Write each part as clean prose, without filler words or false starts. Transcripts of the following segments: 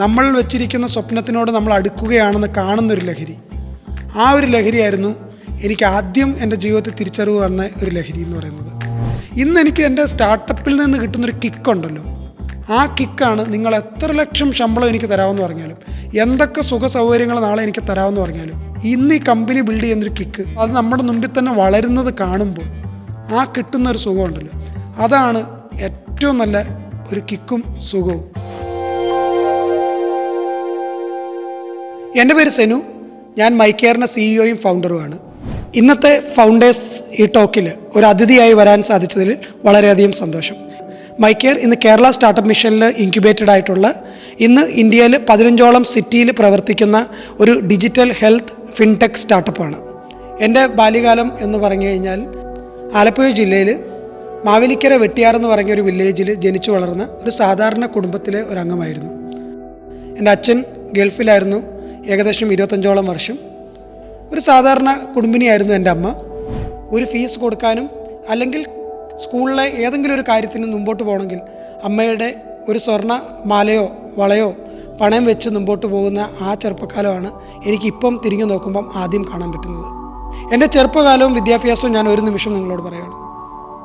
നമ്മൾ വെച്ചിരിക്കുന്ന സ്വപ്നത്തിനോട് നമ്മൾ അടുക്കുകയാണെന്ന് കാണുന്നൊരു ലഹരി. ആ ഒരു ലഹരിയായിരുന്നു എനിക്ക് ആദ്യം എൻ്റെ ജീവിതത്തിൽ തിരിച്ചറിവ് വന്ന ഒരു ലഹരി എന്ന് പറയുന്നത്. ഇന്ന് എനിക്ക് എൻ്റെ സ്റ്റാർട്ടപ്പിൽ നിന്ന് കിട്ടുന്നൊരു കിക്കുണ്ടല്ലോ, ആ കിക്കാണ് നിങ്ങൾ എത്ര ലക്ഷം ശമ്പളം എനിക്ക് തരാമെന്ന് പറഞ്ഞാലും, എന്തൊക്കെ സുഖ സൗകര്യങ്ങൾ നാളെ എനിക്ക് തരാമെന്ന് പറഞ്ഞാലും, ഇന്ന് ഈ കമ്പനി ബിൽഡ് ചെയ്യുന്നൊരു കിക്ക്, അത് നമ്മുടെ മുമ്പിൽ തന്നെ വളരുന്നത് കാണുമ്പോൾ ആ കിട്ടുന്നൊരു സുഖമുണ്ടല്ലോ, അതാണ് ഏറ്റവും നല്ല ഒരു കിക്കും സുഖവും. എൻ്റെ പേര് സെനു, ഞാൻ മൈക്കെയറിൻ്റെ സിഇഒയും ഫൗണ്ടറുമാണ്. ഇന്നത്തെ ഫൗണ്ടേഴ്സ് ഈ ടോക്കിൽ ഒരു അതിഥിയായി വരാൻ സാധിച്ചതിൽ വളരെയധികം സന്തോഷം. മൈക്കെയർ ഇന്ന് കേരള സ്റ്റാർട്ടപ്പ് മിഷനിൽ ഇൻക്യുബേറ്റഡ് ആയിട്ടുള്ള, ഇന്ന് ഇന്ത്യയിൽ 15ഓളം സിറ്റിയിൽ പ്രവർത്തിക്കുന്ന ഒരു ഡിജിറ്റൽ ഹെൽത്ത് ഫിൻടെക് സ്റ്റാർട്ടപ്പാണ്. എൻ്റെ ബാല്യകാലം എന്ന് പറഞ്ഞു കഴിഞ്ഞാൽ ആലപ്പുഴ ജില്ലയിൽ മാവേലിക്കര വെട്ടിയാർ എന്ന് പറഞ്ഞ ഒരു വില്ലേജിൽ ജനിച്ചു വളർന്ന ഒരു സാധാരണ കുടുംബത്തിലെ ഒരു അംഗമായിരുന്നു. എൻ്റെ അച്ഛൻ ഗൾഫിലായിരുന്നു ഏകദേശം 25ഓളം വർഷം. ഒരു സാധാരണ കുടുംബിനിയായിരുന്നു എൻ്റെ അമ്മ. ഒരു ഫീസ് കൊടുക്കാനും അല്ലെങ്കിൽ സ്കൂളിലെ ഏതെങ്കിലും ഒരു കാര്യത്തിന് മുമ്പോട്ട് പോകണമെങ്കിൽ അമ്മയുടെ ഒരു സ്വർണ്ണ മാലയോ വളയോ പണയം വെച്ച് മുമ്പോട്ട് പോകുന്ന ആ ചെറുപ്പക്കാലമാണ് എനിക്കിപ്പം തിരിഞ്ഞു നോക്കുമ്പം ആദ്യം കാണാൻ പറ്റുന്നത്. എൻ്റെ ചെറുപ്പകാലവും വിദ്യാഭ്യാസവും ഞാൻ ഒരു നിമിഷം നിങ്ങളോട് പറയുകയാണ്.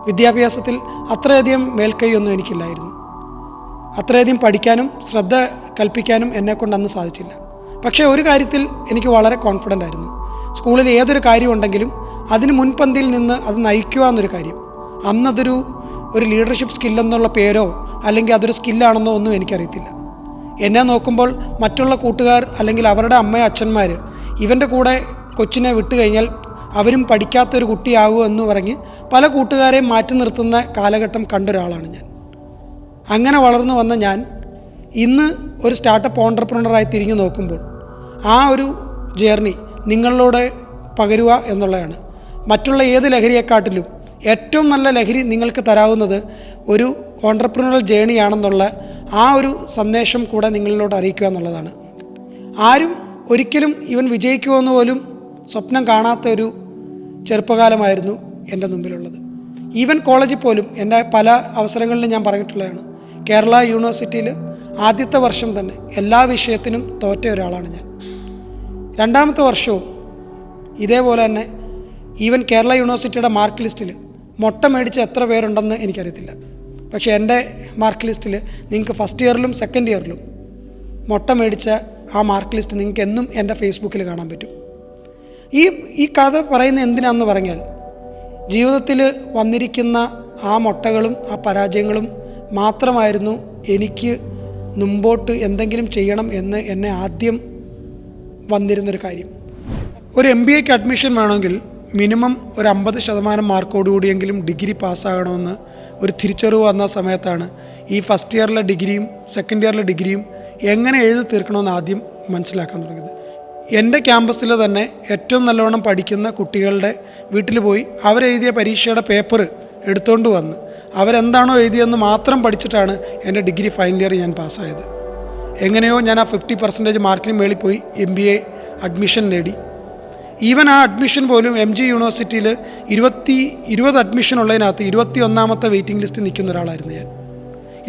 വിദ്യാഭ്യാസത്തിൽ അത്രയധികം മേൽക്കൈയൊന്നും എനിക്കില്ലായിരുന്നു. അത്രയധികം പഠിക്കാനും ശ്രദ്ധ കൽപ്പിക്കാനും എന്നെക്കൊണ്ട് അന്ന് സാധിച്ചില്ല. പക്ഷേ ഒരു കാര്യത്തിൽ എനിക്ക് വളരെ കോൺഫിഡൻ്റ് ആയിരുന്നു. സ്കൂളിൽ ഏതൊരു കാര്യമുണ്ടെങ്കിലും അതിന് മുൻപന്തിയിൽ നിന്ന് അത് നയിക്കുക എന്നൊരു കാര്യം, അന്നതൊരു ലീഡർഷിപ്പ് സ്കില്ലെന്നുള്ള പേരോ അല്ലെങ്കിൽ അതൊരു സ്കില്ലാണെന്നോ ഒന്നും എനിക്കറിയത്തില്ല. എന്നെ നോക്കുമ്പോൾ മറ്റുള്ള കൂട്ടുകാർ അല്ലെങ്കിൽ അവരുടെ അമ്മ അച്ഛന്മാർ ഇവൻ്റെ കൂടെ കൊച്ചിനെ വിട്ടു കഴിഞ്ഞാൽ അവരും പഠിക്കാത്തൊരു കുട്ടിയാകുമോ എന്ന് പറഞ്ഞ് പല കൂട്ടുകാരെയും മാറ്റി നിർത്തുന്ന കാലഘട്ടം കണ്ടൊരാളാണ് ഞാൻ. അങ്ങനെ വളർന്നു വന്ന ഞാൻ ഇന്ന് ഒരു സ്റ്റാർട്ടപ്പ് ഓൺട്രപ്രണറായി തിരിഞ്ഞു നോക്കുമ്പോൾ ആ ഒരു ജേർണി നിങ്ങളിലൂടെ പകരുക എന്നുള്ളതാണ്. മറ്റുള്ള ഏത് ലഹരിയെക്കാട്ടിലും ഏറ്റവും നല്ല ലഹരി നിങ്ങൾക്ക് തരാവുന്നത് ഒരു ഓൺട്രപ്രണറൽ ജേണിയാണെന്നുള്ള ആ ഒരു സന്ദേശം കൂടെ നിങ്ങളിലോട്ട് അറിയിക്കുക എന്നുള്ളതാണ്. ആരും ഒരിക്കലും ഇവൻ വിജയിക്കുമെന്ന് പോലും സ്വപ്നം കാണാത്ത ഒരു ചെറുപ്പകാലമായിരുന്നു എൻ്റെ മുമ്പിലുള്ളത്. ഈവൻ കോളേജിൽ പോലും എൻ്റെ പല അവസരങ്ങളിലും ഞാൻ പറഞ്ഞിട്ടുള്ളതാണ്, കേരള യൂണിവേഴ്സിറ്റിയിൽ ആദ്യത്തെ വർഷം തന്നെ എല്ലാ വിഷയത്തിനും തോറ്റ ഒരാളാണ് ഞാൻ. രണ്ടാമത്തെ വർഷവും ഇതേപോലെ തന്നെ ഈവൻ കേരള യൂണിവേഴ്സിറ്റിയുടെ മാർക്ക് ലിസ്റ്റിൽ മുട്ട മേടിച്ച എത്ര പേരുണ്ടെന്ന് എനിക്കറിയത്തില്ല. പക്ഷേ എൻ്റെ മാർക്ക് ലിസ്റ്റിൽ നിങ്ങൾക്ക് ഫസ്റ്റ് ഇയറിലും സെക്കൻഡ് ഇയറിലും മുട്ട മേടിച്ച ആ മാർക്ക് ലിസ്റ്റ് നിങ്ങൾക്ക് എന്നും എൻ്റെ ഫേസ്ബുക്കിൽ കാണാൻ പറ്റും. ഈ കഥ പറയുന്ന എന്തിനാണെന്ന് പറഞ്ഞാൽ, ജീവിതത്തിൽ വന്നിരിക്കുന്ന ആ മുട്ടകളും ആ പരാജയങ്ങളും മാത്രമായിരുന്നു എനിക്ക് മുമ്പോട്ട് എന്തെങ്കിലും ചെയ്യണം എന്ന് എന്നെ ആദ്യം വന്നിരുന്നൊരു കാര്യം. ഒരു MBAക്ക് അഡ്മിഷൻ വേണമെങ്കിൽ മിനിമം ഒരു 50% മാർക്കോടുകൂടിയെങ്കിലും ഡിഗ്രി പാസ്സാകണമെന്ന് ഒരു തിരിച്ചറിവ് വന്ന സമയത്താണ് ഈ ഫസ്റ്റ് ഇയറിലെ ഡിഗ്രിയും സെക്കൻഡ് ഇയറിലെ ഡിഗ്രിയും എങ്ങനെ എഴുതി തീർക്കണമെന്ന് ആദ്യം മനസ്സിലാക്കാൻ തുടങ്ങിയത്. എൻ്റെ ക്യാമ്പസിൽ തന്നെ ഏറ്റവും നല്ലവണ്ണം പഠിക്കുന്ന കുട്ടികളുടെ വീട്ടിൽ പോയി അവരെഴുതിയ പരീക്ഷയുടെ പേപ്പർ എടുത്തുകൊണ്ട് വന്ന് അവരെന്താണോ എഴുതിയെന്ന് മാത്രം പഠിച്ചിട്ടാണ് എൻ്റെ ഡിഗ്രി ഫൈനൽ ഇയർ ഞാൻ പാസ്സായത്. എങ്ങനെയോ ഞാൻ ആ 50% മാർക്കിന് മേളിൽ പോയി MBA അഡ്മിഷൻ നേടി. ഈവൻ ആ അഡ്മിഷൻ പോലും MG യൂണിവേഴ്സിറ്റിയിൽ 20 അഡ്മിഷൻ ഉള്ളതിനകത്ത് 21ാമത്തെ വെയിറ്റിംഗ് ലിസ്റ്റ് നിൽക്കുന്ന ഒരാളായിരുന്നു ഞാൻ.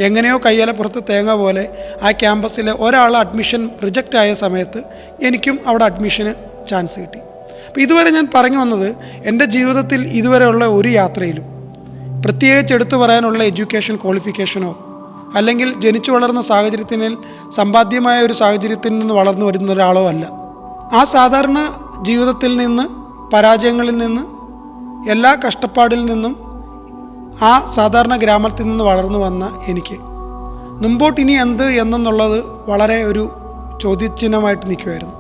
എങ്ങനെയോ കയ്യാലപ്പുറത്ത് തേങ്ങ പോലെ ആ ക്യാമ്പസിൽ ഒരാൾ അഡ്മിഷൻ റിജക്റ്റ് ആയ സമയത്ത് എനിക്കും അവിടെ അഡ്മിഷന് ചാൻസ് കിട്ടി. അപ്പോൾ ഇതുവരെ ഞാൻ പറഞ്ഞു വന്നത്, എൻ്റെ ജീവിതത്തിൽ ഇതുവരെയുള്ള ഒരു യാത്രയിലും പ്രത്യേകിച്ച് എടുത്തു പറയാനുള്ള എഡ്യൂക്കേഷൻ ക്വാളിഫിക്കേഷനോ അല്ലെങ്കിൽ ജനിച്ചു വളർന്ന സാഹചര്യത്തിൽ സമ്പാദ്യമായ ഒരു സാഹചര്യത്തിൽ നിന്ന് വളർന്നു വരുന്ന ഒരാളോ അല്ല. ആ സാധാരണ ജീവിതത്തിൽ നിന്ന്, പരാജയങ്ങളിൽ നിന്ന്, എല്ലാ കഷ്ടപ്പാടിൽ നിന്നും, ആ സാധാരണ ഗ്രാമത്തിൽ നിന്ന് വളർന്നു വന്ന എനിക്ക് മുമ്പോട്ട് ഇനി എന്ത് എന്നുള്ളത് വളരെ ഒരു ചോദ്യചിഹ്നമായിട്ട് നിൽക്കുമായിരുന്നു.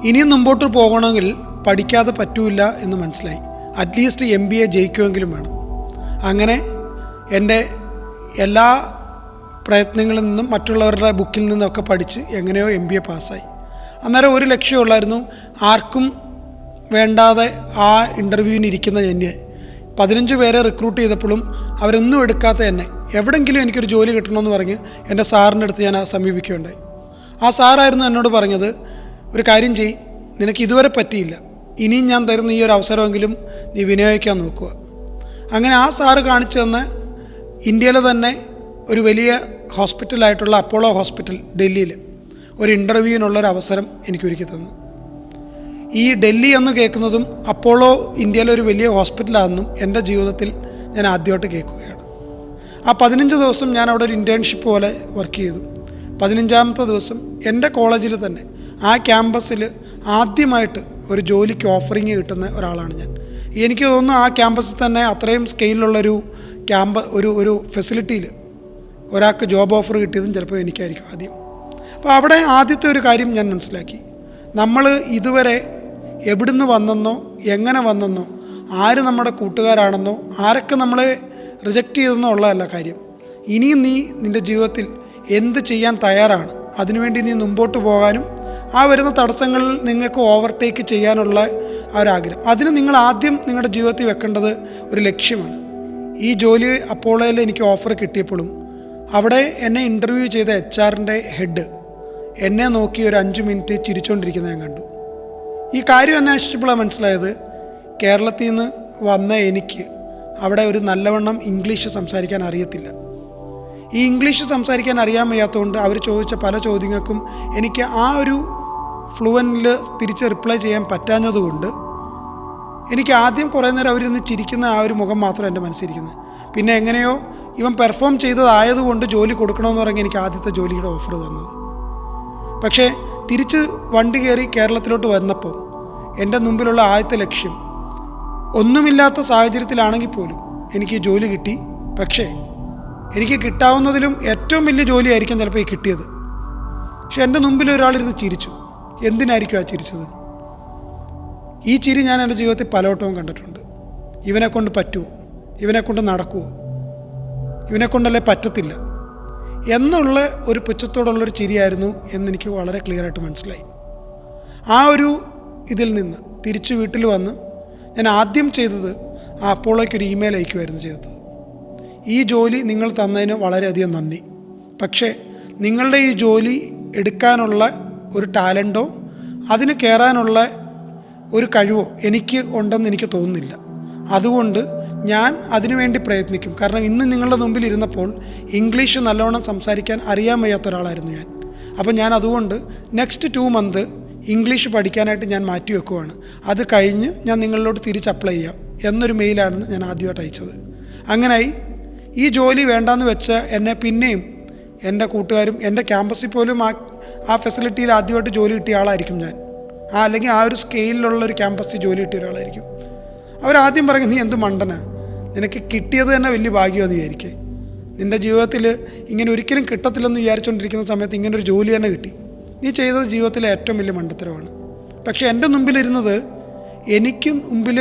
ഇനിയും മുമ്പോട്ട് പോകണമെങ്കിൽ പഠിക്കാതെ പറ്റൂല എന്ന് മനസ്സിലായി. അറ്റ്ലീസ്റ്റ് MBA ജയിക്കുമെങ്കിലും വേണം. അങ്ങനെ എൻ്റെ എല്ലാ പ്രയത്നങ്ങളിൽ നിന്നും മറ്റുള്ളവരുടെ ബുക്കിൽ നിന്നൊക്കെ പഠിച്ച് എങ്ങനെയോ MBA പാസ്സായി. അന്നേരം ഒരു ലക്ഷ്യമുള്ളായിരുന്നു, ആർക്കും വേണ്ടാതെ ആ ഇൻ്റർവ്യൂവിന് ഇരിക്കുന്ന എന്നെ 15 പേരെ റിക്രൂട്ട് ചെയ്തപ്പോഴും അവരൊന്നും എടുക്കാത്ത എന്നെ എവിടെയെങ്കിലും എനിക്കൊരു ജോലി കിട്ടണമെന്ന് പറഞ്ഞ് എൻ്റെ സാറിൻ്റെ അടുത്ത് ഞാൻ സമീപിക്കുകയുണ്ടായി. ആ സാറായിരുന്നു എന്നോട് പറഞ്ഞത്, ഒരു കാര്യം ചെയ്യ്, നിനക്ക് ഇതുവരെ പറ്റിയില്ല, ഇനിയും ഞാൻ തരുന്ന ഈ ഒരു അവസരമെങ്കിലും നീ വിനിയോഗിക്കാൻ നോക്കുക. അങ്ങനെ ആ സാറ് കാണിച്ചു തന്ന ഇന്ത്യയിലെ തന്നെ ഒരു വലിയ ഹോസ്പിറ്റലായിട്ടുള്ള അപ്പോളോ ഹോസ്പിറ്റൽ ഡൽഹിയിൽ ഒരു ഇൻ്റർവ്യൂവിനുള്ളൊരു അവസരം എനിക്കൊരുക്കി തന്നു. ഈ ഡൽഹി എന്ന് കേൾക്കുന്നതും അപ്പോളോ ഇന്ത്യയിലെ ഒരു വലിയ ഹോസ്പിറ്റലാണെന്നും എൻ്റെ ജീവിതത്തിൽ ഞാൻ ആദ്യമായിട്ട് കേൾക്കുകയാണ്. ആ 15 ദിവസം ഞാൻ അവിടെ ഒരു ഇൻറ്റേൺഷിപ്പ് പോലെ വർക്ക് ചെയ്തു. 15ാമത്തെ ദിവസം എൻ്റെ കോളേജിൽ തന്നെ ആ ക്യാമ്പസിൽ ആദ്യമായിട്ട് ഒരു ജോലിക്ക് ഓഫറിങ് കിട്ടുന്ന ഒരാളാണ് ഞാൻ. എനിക്ക് തോന്നുന്നു ആ ക്യാമ്പസിൽ തന്നെ അത്രയും സ്കെയിലുള്ളൊരു ഒരു ഫെസിലിറ്റിയിൽ ഒരാൾക്ക് ജോബ് ഓഫർ കിട്ടിയതും ചിലപ്പോൾ എനിക്കായിരിക്കും ആദ്യം. അപ്പോൾ അവിടെ ആദ്യത്തെ ഒരു കാര്യം ഞാൻ മനസ്സിലാക്കി, നമ്മൾ ഇതുവരെ എവിടുന്ന് വന്നെന്നോ എങ്ങനെ വന്നെന്നോ ആര് നമ്മുടെ കൂട്ടുകാരാണെന്നോ ആരൊക്കെ നമ്മളെ റിജക്റ്റ് ചെയ്തെന്നോ ഉള്ളതല്ല കാര്യം. ഇനിയും നീ നിൻ്റെ ജീവിതത്തിൽ എന്ത് ചെയ്യാൻ തയ്യാറാണ്, അതിനുവേണ്ടി നീ മുമ്പോട്ട് പോകാനും ആ വരുന്ന തടസ്സങ്ങളിൽ നിങ്ങൾക്ക് ഓവർടേക്ക് ചെയ്യാനുള്ള ആ ഒരു ആഗ്രഹം, അതിന് നിങ്ങൾ ആദ്യം നിങ്ങളുടെ ജീവിതത്തിൽ വെക്കേണ്ടത് ഒരു ലക്ഷ്യമാണ്. ഈ ജോലി അപ്പോളോയിൽ എനിക്ക് ഓഫർ കിട്ടിയപ്പോഴും അവിടെ എന്നെ ഇൻ്റർവ്യൂ ചെയ്ത HR-ൻ്റെ ഹെഡ് എന്നെ നോക്കി ഒരു 5 മിനിറ്റ് ചിരിച്ചുകൊണ്ടിരിക്കുന്നത് ഞാൻ കണ്ടു. ഈ കാര്യം അന്വേഷിച്ചപ്പോഴാണ് മനസ്സിലായത്, കേരളത്തിൽ നിന്ന് വന്ന എനിക്ക് അവിടെ ഒരു നല്ലവണ്ണം ഇംഗ്ലീഷ് സംസാരിക്കാൻ അറിയത്തില്ല. ഈ ഇംഗ്ലീഷ് സംസാരിക്കാൻ അറിയാൻ വയ്യാത്തതുകൊണ്ട് അവർ ചോദിച്ച പല ചോദ്യങ്ങൾക്കും എനിക്ക് ആ ഒരു ഫ്ലുവൻറ്റിൽ തിരിച്ച് റിപ്ലൈ ചെയ്യാൻ പറ്റാഞ്ഞതുകൊണ്ട് എനിക്ക് ആദ്യം കുറേ നേരം അവരിന്ന് ചിരിക്കുന്ന ആ ഒരു മുഖം മാത്രം എൻ്റെ മനസ്സിരിക്കുന്നത്. പിന്നെ എങ്ങനെയോ ഇവൻ പെർഫോം ചെയ്തതായതുകൊണ്ട് ജോലി കൊടുക്കണമെന്ന് പറഞ്ഞ് എനിക്ക് ആദ്യത്തെ ജോലിയുടെ ഓഫർ തന്നത്. പക്ഷേ തിരിച്ച് വണ്ടി കയറി കേരളത്തിലോട്ട് വന്നപ്പോൾ എൻ്റെ മുമ്പിലുള്ള ആദ്യത്തെ ലക്ഷ്യം, ഒന്നുമില്ലാത്ത സാഹചര്യത്തിലാണെങ്കിൽ പോലും എനിക്ക് ജോലി കിട്ടി. പക്ഷേ എനിക്ക് കിട്ടാവുന്നതിലും ഏറ്റവും വലിയ ജോലിയായിരിക്കും ചിലപ്പോൾ ഈ കിട്ടിയത്. പക്ഷെ എൻ്റെ മുമ്പിൽ ഒരാളിരുന്ന് ചിരിച്ചു. എന്തിനായിരിക്കും ആ ചിരിച്ചത്? ഈ ചിരി ഞാൻ എൻ്റെ ജീവിതത്തിൽ പലവട്ടവും കണ്ടിട്ടുണ്ട്. ഇവനെക്കൊണ്ട് പറ്റുമോ, ഇവനെക്കൊണ്ട് നടക്കുമോ, ഇവനെക്കൊണ്ടല്ലേ പറ്റത്തില്ല എന്നുള്ള ഒരു പുച്ഛത്തോടുള്ളൊരു ചിരിയായിരുന്നു എന്നെനിക്ക് വളരെ ക്ലിയറായിട്ട് മനസ്സിലായി. ആ ഒരു ഇതിൽ നിന്ന് തിരിച്ച് വീട്ടിൽ വന്ന് ഞാൻ ആദ്യം ചെയ്തത് ആ അപ്പോളോയ്ക്കൊരു ഇമെയിൽ അയക്കുമായിരുന്നു ചെയ്തത്. ഈ ജോലി നിങ്ങൾ തന്നതിന് വളരെയധികം നന്ദി, പക്ഷേ നിങ്ങളുടെ ഈ ജോലി എടുക്കാനുള്ള ഒരു ടാലൻറ്റോ അതിന് കയറാനുള്ള ഒരു കഴിവോ എനിക്ക് ഉണ്ടെന്ന് എനിക്ക് തോന്നുന്നില്ല. അതുകൊണ്ട് ഞാൻ അതിനുവേണ്ടി പ്രയത്നിക്കും. കാരണം ഇന്ന് നിങ്ങളുടെ മുമ്പിൽ ഇരുന്നപ്പോൾ ഇംഗ്ലീഷ് നല്ലോണം സംസാരിക്കാൻ അറിയാൻ വയ്യാത്ത ഒരാളായിരുന്നു ഞാൻ. അപ്പോൾ ഞാൻ അതുകൊണ്ട് നെക്സ്റ്റ് 2 മന്ത് ഇംഗ്ലീഷ് പഠിക്കാനായിട്ട് ഞാൻ മാറ്റി വെക്കുവാണ്. അത് കഴിഞ്ഞ് ഞാൻ നിങ്ങളോട് തിരിച്ച് അപ്ലൈ ചെയ്യാം എന്നൊരു മെയിലാണെന്ന് ഞാൻ ആദ്യമായിട്ട് അയച്ചത്. അങ്ങനായി ഈ ജോലി വേണ്ടാന്ന് വെച്ച എന്നെ പിന്നെയും എൻ്റെ കൂട്ടുകാരും എൻ്റെ ക്യാമ്പസിൽ പോലും ആ ഫെസിലിറ്റിയിൽ ആദ്യമായിട്ട് ജോലി കിട്ടിയ ആളായിരിക്കും ഞാൻ. അല്ലെങ്കിൽ ആ ഒരു സ്കെയിലിലുള്ളൊരു ക്യാമ്പസിൽ ജോലി കിട്ടിയ ഒരാളായിരിക്കും. അവരാദ്യം പറയും, നീ എന്ത് മണ്ടനാ, നിനക്ക് കിട്ടിയത് തന്നെ വലിയ ഭാഗ്യമെന്ന് വിചാരിക്കേ. നിൻ്റെ ജീവിതത്തിൽ ഇങ്ങനെ ഒരിക്കലും കിട്ടത്തില്ലെന്ന് വിചാരിച്ചുകൊണ്ടിരിക്കുന്ന സമയത്ത് ഇങ്ങനൊരു ജോലി തന്നെ കിട്ടി. നീ ചെയ്തത് ജീവിതത്തിലെ ഏറ്റവും വലിയ മണ്ടത്തരമാണ്. പക്ഷേ എൻ്റെ മുമ്പിലിരുന്നത്, എനിക്ക് മുമ്പിൽ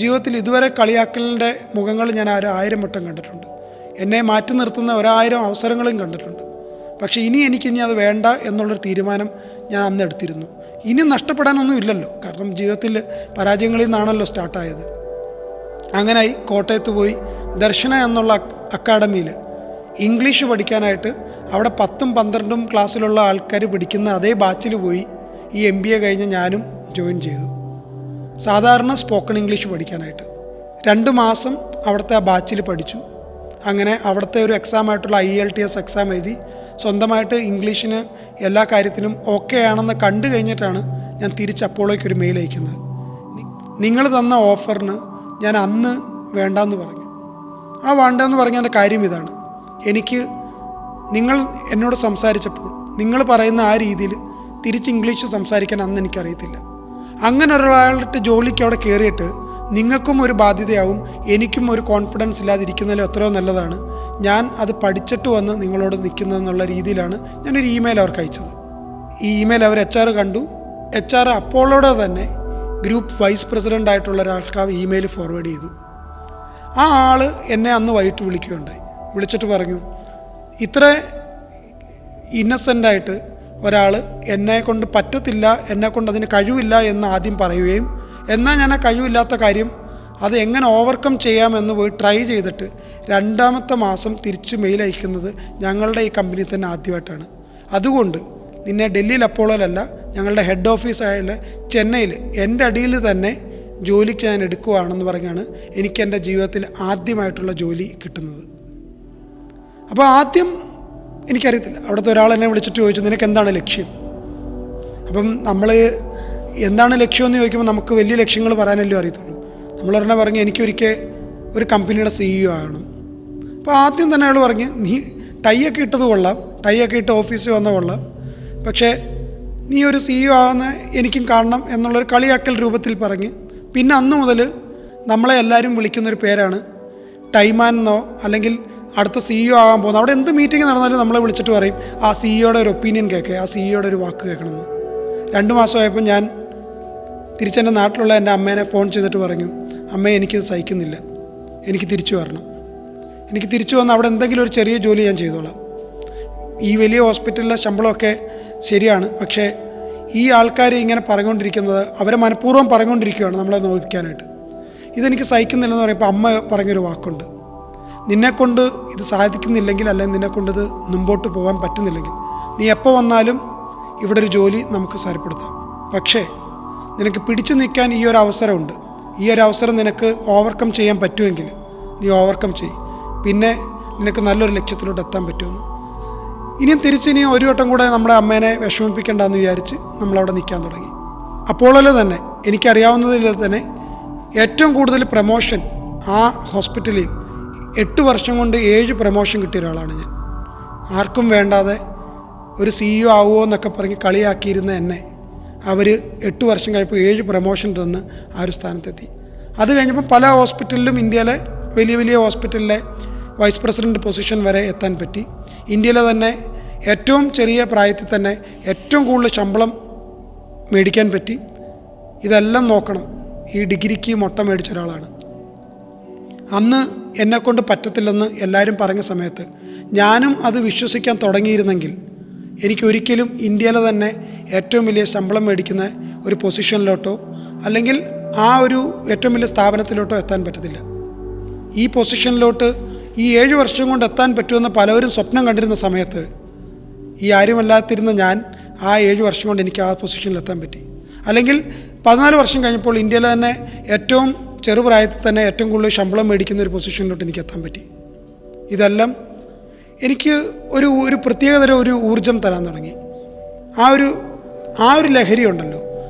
ജീവിതത്തിൽ ഇതുവരെ കളിയാക്കലിൻ്റെ മുഖങ്ങൾ ഞാൻ 1000 വട്ടം കണ്ടിട്ടുണ്ട്. എന്നെ മാറ്റി നിർത്തുന്ന 1000 അവസരങ്ങളും കണ്ടിട്ടുണ്ട്. പക്ഷേ ഇനി അത് വേണ്ട എന്നുള്ളൊരു തീരുമാനം ഞാൻ അന്ന് എടുത്തിരുന്നു. ഇനി നഷ്ടപ്പെടാനൊന്നും ഇല്ലല്ലോ, കാരണം ജീവിതത്തിൽ പരാജയങ്ങളിൽ നിന്നാണല്ലോ സ്റ്റാർട്ടായത്. അങ്ങനായി കോട്ടയത്ത് പോയി ദർശന എന്നുള്ള അക്കാഡമിയിൽ ഇംഗ്ലീഷ് പഠിക്കാനായിട്ട് അവിടെ 10ഉം 12ഉം ക്ലാസ്സിലുള്ള ആൾക്കാർ പഠിക്കുന്ന അതേ ബാച്ചിൽ പോയി ഈ MBA കഴിഞ്ഞ് ഞാനും ജോയിൻ ചെയ്തു. സാധാരണ സ്പോക്കൺ ഇംഗ്ലീഷ് പഠിക്കാനായിട്ട് 2 മാസം അവിടുത്തെ ആ ബാച്ചിൽ പഠിച്ചു. അങ്ങനെ അവിടുത്തെ ഒരു എക്സാമായിട്ടുള്ള IELTS എക്സാം എഴുതി സ്വന്തമായിട്ട് ഇംഗ്ലീഷിന് എല്ലാ കാര്യത്തിനും ഓക്കെ ആണെന്ന് കണ്ടു കഴിഞ്ഞിട്ടാണ് ഞാൻ തിരിച്ച് അപ്പോളോയ്ക്കൊരു മെയിൽ അയക്കുന്നത്. നിങ്ങൾ തന്ന ഓഫറിന് ഞാൻ അന്ന് വേണ്ടാന്ന് പറഞ്ഞു. ആ വേണ്ടെന്ന് പറഞ്ഞതിൻ്റെ കാര്യം ഇതാണ്, എനിക്ക് നിങ്ങൾ എന്നോട് സംസാരിച്ചപ്പോൾ നിങ്ങൾ പറയുന്ന ആ രീതിയിൽ തിരിച്ച് ഇംഗ്ലീഷ് സംസാരിക്കാൻ അന്ന് എനിക്കറിയത്തില്ല. അങ്ങനെ ഒരാളുടെ ജോലിക്ക് അവിടെ കയറിയിട്ട് നിങ്ങൾക്കും ഒരു ബാധ്യതയാവും, എനിക്കും ഒരു കോൺഫിഡൻസ് ഇല്ലാതിരിക്കുന്നതിൽ എത്രയോ നല്ലതാണ് ഞാൻ അത് പഠിച്ചിട്ട് വന്ന് നിങ്ങളോട് നിൽക്കുന്നതെന്നുള്ള രീതിയിലാണ് ഞാനൊരു ഇമെയിൽ അവർക്ക് അയച്ചത്. ഈ ഇമെയിൽ അവർ HR കണ്ടു. HR അപ്പോളോടെ തന്നെ ഗ്രൂപ്പ് വൈസ് പ്രസിഡൻ്റ് ആയിട്ടുള്ള ഒരാൾക്ക് ആ ഇമെയിൽ ഫോർവേഡ് ചെയ്തു. ആ ആൾ എന്നെ അന്ന് വൈകിട്ട് വിളിക്കുകയുണ്ടായി. വിളിച്ചിട്ട് പറഞ്ഞു, ഇത്ര ഇന്നസെൻ്റായിട്ട് ഒരാൾ എന്നെക്കൊണ്ട് പറ്റത്തില്ല, എന്നെക്കൊണ്ട് അതിന് കഴിവില്ല എന്ന് ആദ്യം പറയുകയും എന്നാൽ ഞാൻ ആ കഴിവില്ലാത്ത കാര്യം അത് എങ്ങനെ ഓവർകം ചെയ്യാമെന്ന് പോയി ട്രൈ ചെയ്തിട്ട് 2ാമത്തെ മാസം തിരിച്ച് മെയിൽ അയക്കുന്നത് ഞങ്ങളുടെ ഈ കമ്പനി തന്നെ ആദ്യമായിട്ടാണ്. അതുകൊണ്ട് നിന്നെ ഡൽഹിയിൽ അപ്പോളോയിലല്ല, ഞങ്ങളുടെ ഹെഡ് ഓഫീസായ ചെന്നൈയിൽ എൻ്റെ അടിയിൽ തന്നെ ജോലിക്ക് ഞാൻ എടുക്കുകയാണെന്ന് പറഞ്ഞാണ് എനിക്ക് എൻ്റെ ജീവിതത്തിൽ ആദ്യമായിട്ടുള്ള ജോലി കിട്ടുന്നത്. അപ്പോൾ ആദ്യം എനിക്കറിയത്തില്ല. അവിടുത്തെ ഒരാൾ എന്നെ വിളിച്ചിട്ട് ചോദിച്ചു, നിനക്ക് എന്താണ് ലക്ഷ്യം? അപ്പം നമ്മൾ എന്താണ് ലക്ഷ്യമെന്ന് ചോദിക്കുമ്പോൾ നമുക്ക് വലിയ ലക്ഷ്യങ്ങൾ പറയാനല്ലോ അറിയത്തുള്ളൂ. നമ്മൾ പറഞ്ഞാൽ പറഞ്ഞു എനിക്കൊരിക്കൽ ഒരു കമ്പനിയുടെ CEO ആകണം. അപ്പോൾ ആദ്യം തന്നെ അയാൾ പറഞ്ഞ്, നീ ടൈയൊക്കെ ഇട്ടത് കൊള്ളാം, ടൈയൊക്കെ ഇട്ട് ഓഫീസിൽ വന്ന കൊള്ളാം, പക്ഷേ നീ ഒരു CEO ആകുന്ന എനിക്കും കാണണം എന്നുള്ളൊരു കളിയാക്കൽ രൂപത്തിൽ പറഞ്ഞ് പിന്നെ അന്ന് മുതൽ നമ്മളെ എല്ലാവരും വിളിക്കുന്നൊരു പേരാണ് ടൈമാൻ എന്നോ അല്ലെങ്കിൽ അടുത്ത CEO ആകാൻ പോകുന്നത്. അവിടെ എന്ത് മീറ്റിംഗ് നടന്നാലും നമ്മളെ വിളിച്ചിട്ട് പറയും ആ CEOയുടെ ഒരു ഒപ്പീനിയൻ കേൾക്കുക, ആ CEOയുടെ ഒരു വാക്ക് കേൾക്കണമെന്ന്. 2 മാസമായപ്പോൾ ഞാൻ തിരിച്ചെൻ്റെ നാട്ടിലുള്ള എൻ്റെ അമ്മേനെ ഫോൺ ചെയ്തിട്ട് പറഞ്ഞു, അമ്മേ എനിക്കിത് സഹിക്കുന്നില്ല, എനിക്ക് തിരിച്ചു വരണം. എനിക്ക് തിരിച്ചു വന്ന് അവിടെ എന്തെങ്കിലും ഒരു ചെറിയ ജോലി ഞാൻ ചെയ്തോളാം. ഈ വലിയ ഹോസ്പിറ്റലിലെ ശമ്പളമൊക്കെ ശരിയാണ്, പക്ഷേ ഈ ആൾക്കാർ ഇങ്ങനെ പറഞ്ഞുകൊണ്ടിരിക്കുന്നത് അവരെ മനഃപൂർവ്വം പറഞ്ഞുകൊണ്ടിരിക്കുകയാണ് നമ്മളെ നോക്കിക്കാനായിട്ട്. ഇതെനിക്ക് സഹിക്കുന്നില്ലെന്ന് പറയുമ്പോൾ അമ്മ പറഞ്ഞൊരു വാക്കുണ്ട്, നിന്നെക്കൊണ്ട് ഇത് സാധിക്കുന്നില്ലെങ്കിൽ അല്ലെങ്കിൽ നിന്നെക്കൊണ്ട് ഇത് മുമ്പോട്ട് പോകാൻ പറ്റുന്നില്ലെങ്കിൽ നീ എപ്പോൾ വന്നാലും ഇവിടെ ഒരു ജോലി നമുക്ക് സാരപ്പെടുത്താം, പക്ഷേ നിനക്ക് പിടിച്ചു നിൽക്കാൻ ഈ ഒരു അവസരമുണ്ട്. ഈ ഒരു അവസരം നിനക്ക് ഓവർകം ചെയ്യാൻ പറ്റുമെങ്കിൽ നീ ഓവർകം ചെയ്യും, പിന്നെ നിനക്ക് നല്ലൊരു ലക്ഷ്യത്തിലോട്ട് എത്താൻ പറ്റുമെന്ന്. ഇനിയും ഒരു വട്ടം കൂടെ നമ്മുടെ അമ്മേനെ വിഷമിപ്പിക്കേണ്ടെന്ന് വിചാരിച്ച് നമ്മളവിടെ നിൽക്കാൻ തുടങ്ങി. അപ്പോഴല്ലേ തന്നെ എനിക്കറിയാവുന്നതിൽ തന്നെ ഏറ്റവും കൂടുതൽ പ്രമോഷൻ ആ ഹോസ്പിറ്റലിൽ 8 വർഷം കൊണ്ട് 7 പ്രമോഷൻ കിട്ടിയ ഒരാളാണ് ഞാൻ. ആർക്കും വേണ്ടാതെ ഒരു CEO ആവുമോ എന്നൊക്കെ പറഞ്ഞ് കളിയാക്കിയിരുന്ന എന്നെ അവർ 8 വർഷം കഴിഞ്ഞപ്പോൾ 7 പ്രമോഷൻ തന്ന് ആ ഒരു സ്ഥാനത്തെത്തി. അത് കഴിഞ്ഞപ്പോൾ പല ഹോസ്പിറ്റലിലും ഇന്ത്യയിലെ വലിയ വലിയ ഹോസ്പിറ്റലിലെ വൈസ് പ്രസിഡൻറ്റ് പൊസിഷൻ വരെ എത്താൻ പറ്റി. ഇന്ത്യയിലെ തന്നെ ഏറ്റവും ചെറിയ പ്രായത്തിൽ തന്നെ ഏറ്റവും കൂടുതൽ ശമ്പളം മേടിക്കാൻ പറ്റി. ഇതെല്ലാം നോക്കണം, ഈ ഡിഗ്രിക്ക് മുട്ട മേടിച്ച ഒരാളാണ്. അന്ന് എന്നെക്കൊണ്ട് പറ്റത്തില്ലെന്ന് എല്ലാവരും പറഞ്ഞ സമയത്ത് ഞാനും അത് വിശ്വസിക്കാൻ തുടങ്ങിയിരുന്നെങ്കിൽ എനിക്കൊരിക്കലും ഇന്ത്യയിലെ തന്നെ ഏറ്റവും വലിയ ശമ്പളം മേടിക്കുന്ന ഒരു പൊസിഷനിലോട്ടോ അല്ലെങ്കിൽ ആ ഒരു ഏറ്റവും വലിയ സ്ഥാപനത്തിലോട്ടോ എത്താൻ പറ്റത്തില്ല. ഈ പൊസിഷനിലോട്ട് ഈ 7 വർഷം കൊണ്ട് എത്താൻ പറ്റുമെന്ന് പലവരും സ്വപ്നം കണ്ടിരുന്ന സമയത്ത് ഈ ആരുമല്ലാത്തിരുന്ന ഞാൻ ആ 7 വർഷം കൊണ്ട് എനിക്ക് ആ പൊസിഷനിലെത്താൻ പറ്റി. അല്ലെങ്കിൽ 14 വർഷം കഴിഞ്ഞപ്പോൾ ഇന്ത്യയിലെ തന്നെ ഏറ്റവും ചെറുപ്രായത്തിൽ തന്നെ ഏറ്റവും കൂടുതൽ ശമ്പളം മേടിക്കുന്ന ഒരു പൊസിഷനിലോട്ട് എനിക്ക് എത്താൻ പറ്റി. ഇതെല്ലാം എനിക്ക് ഒരു പ്രത്യേകതരം ഒരു ഊർജം തരാൻ തുടങ്ങി. ആ ഒരു ലഹരി ഉണ്ടല്ലോ,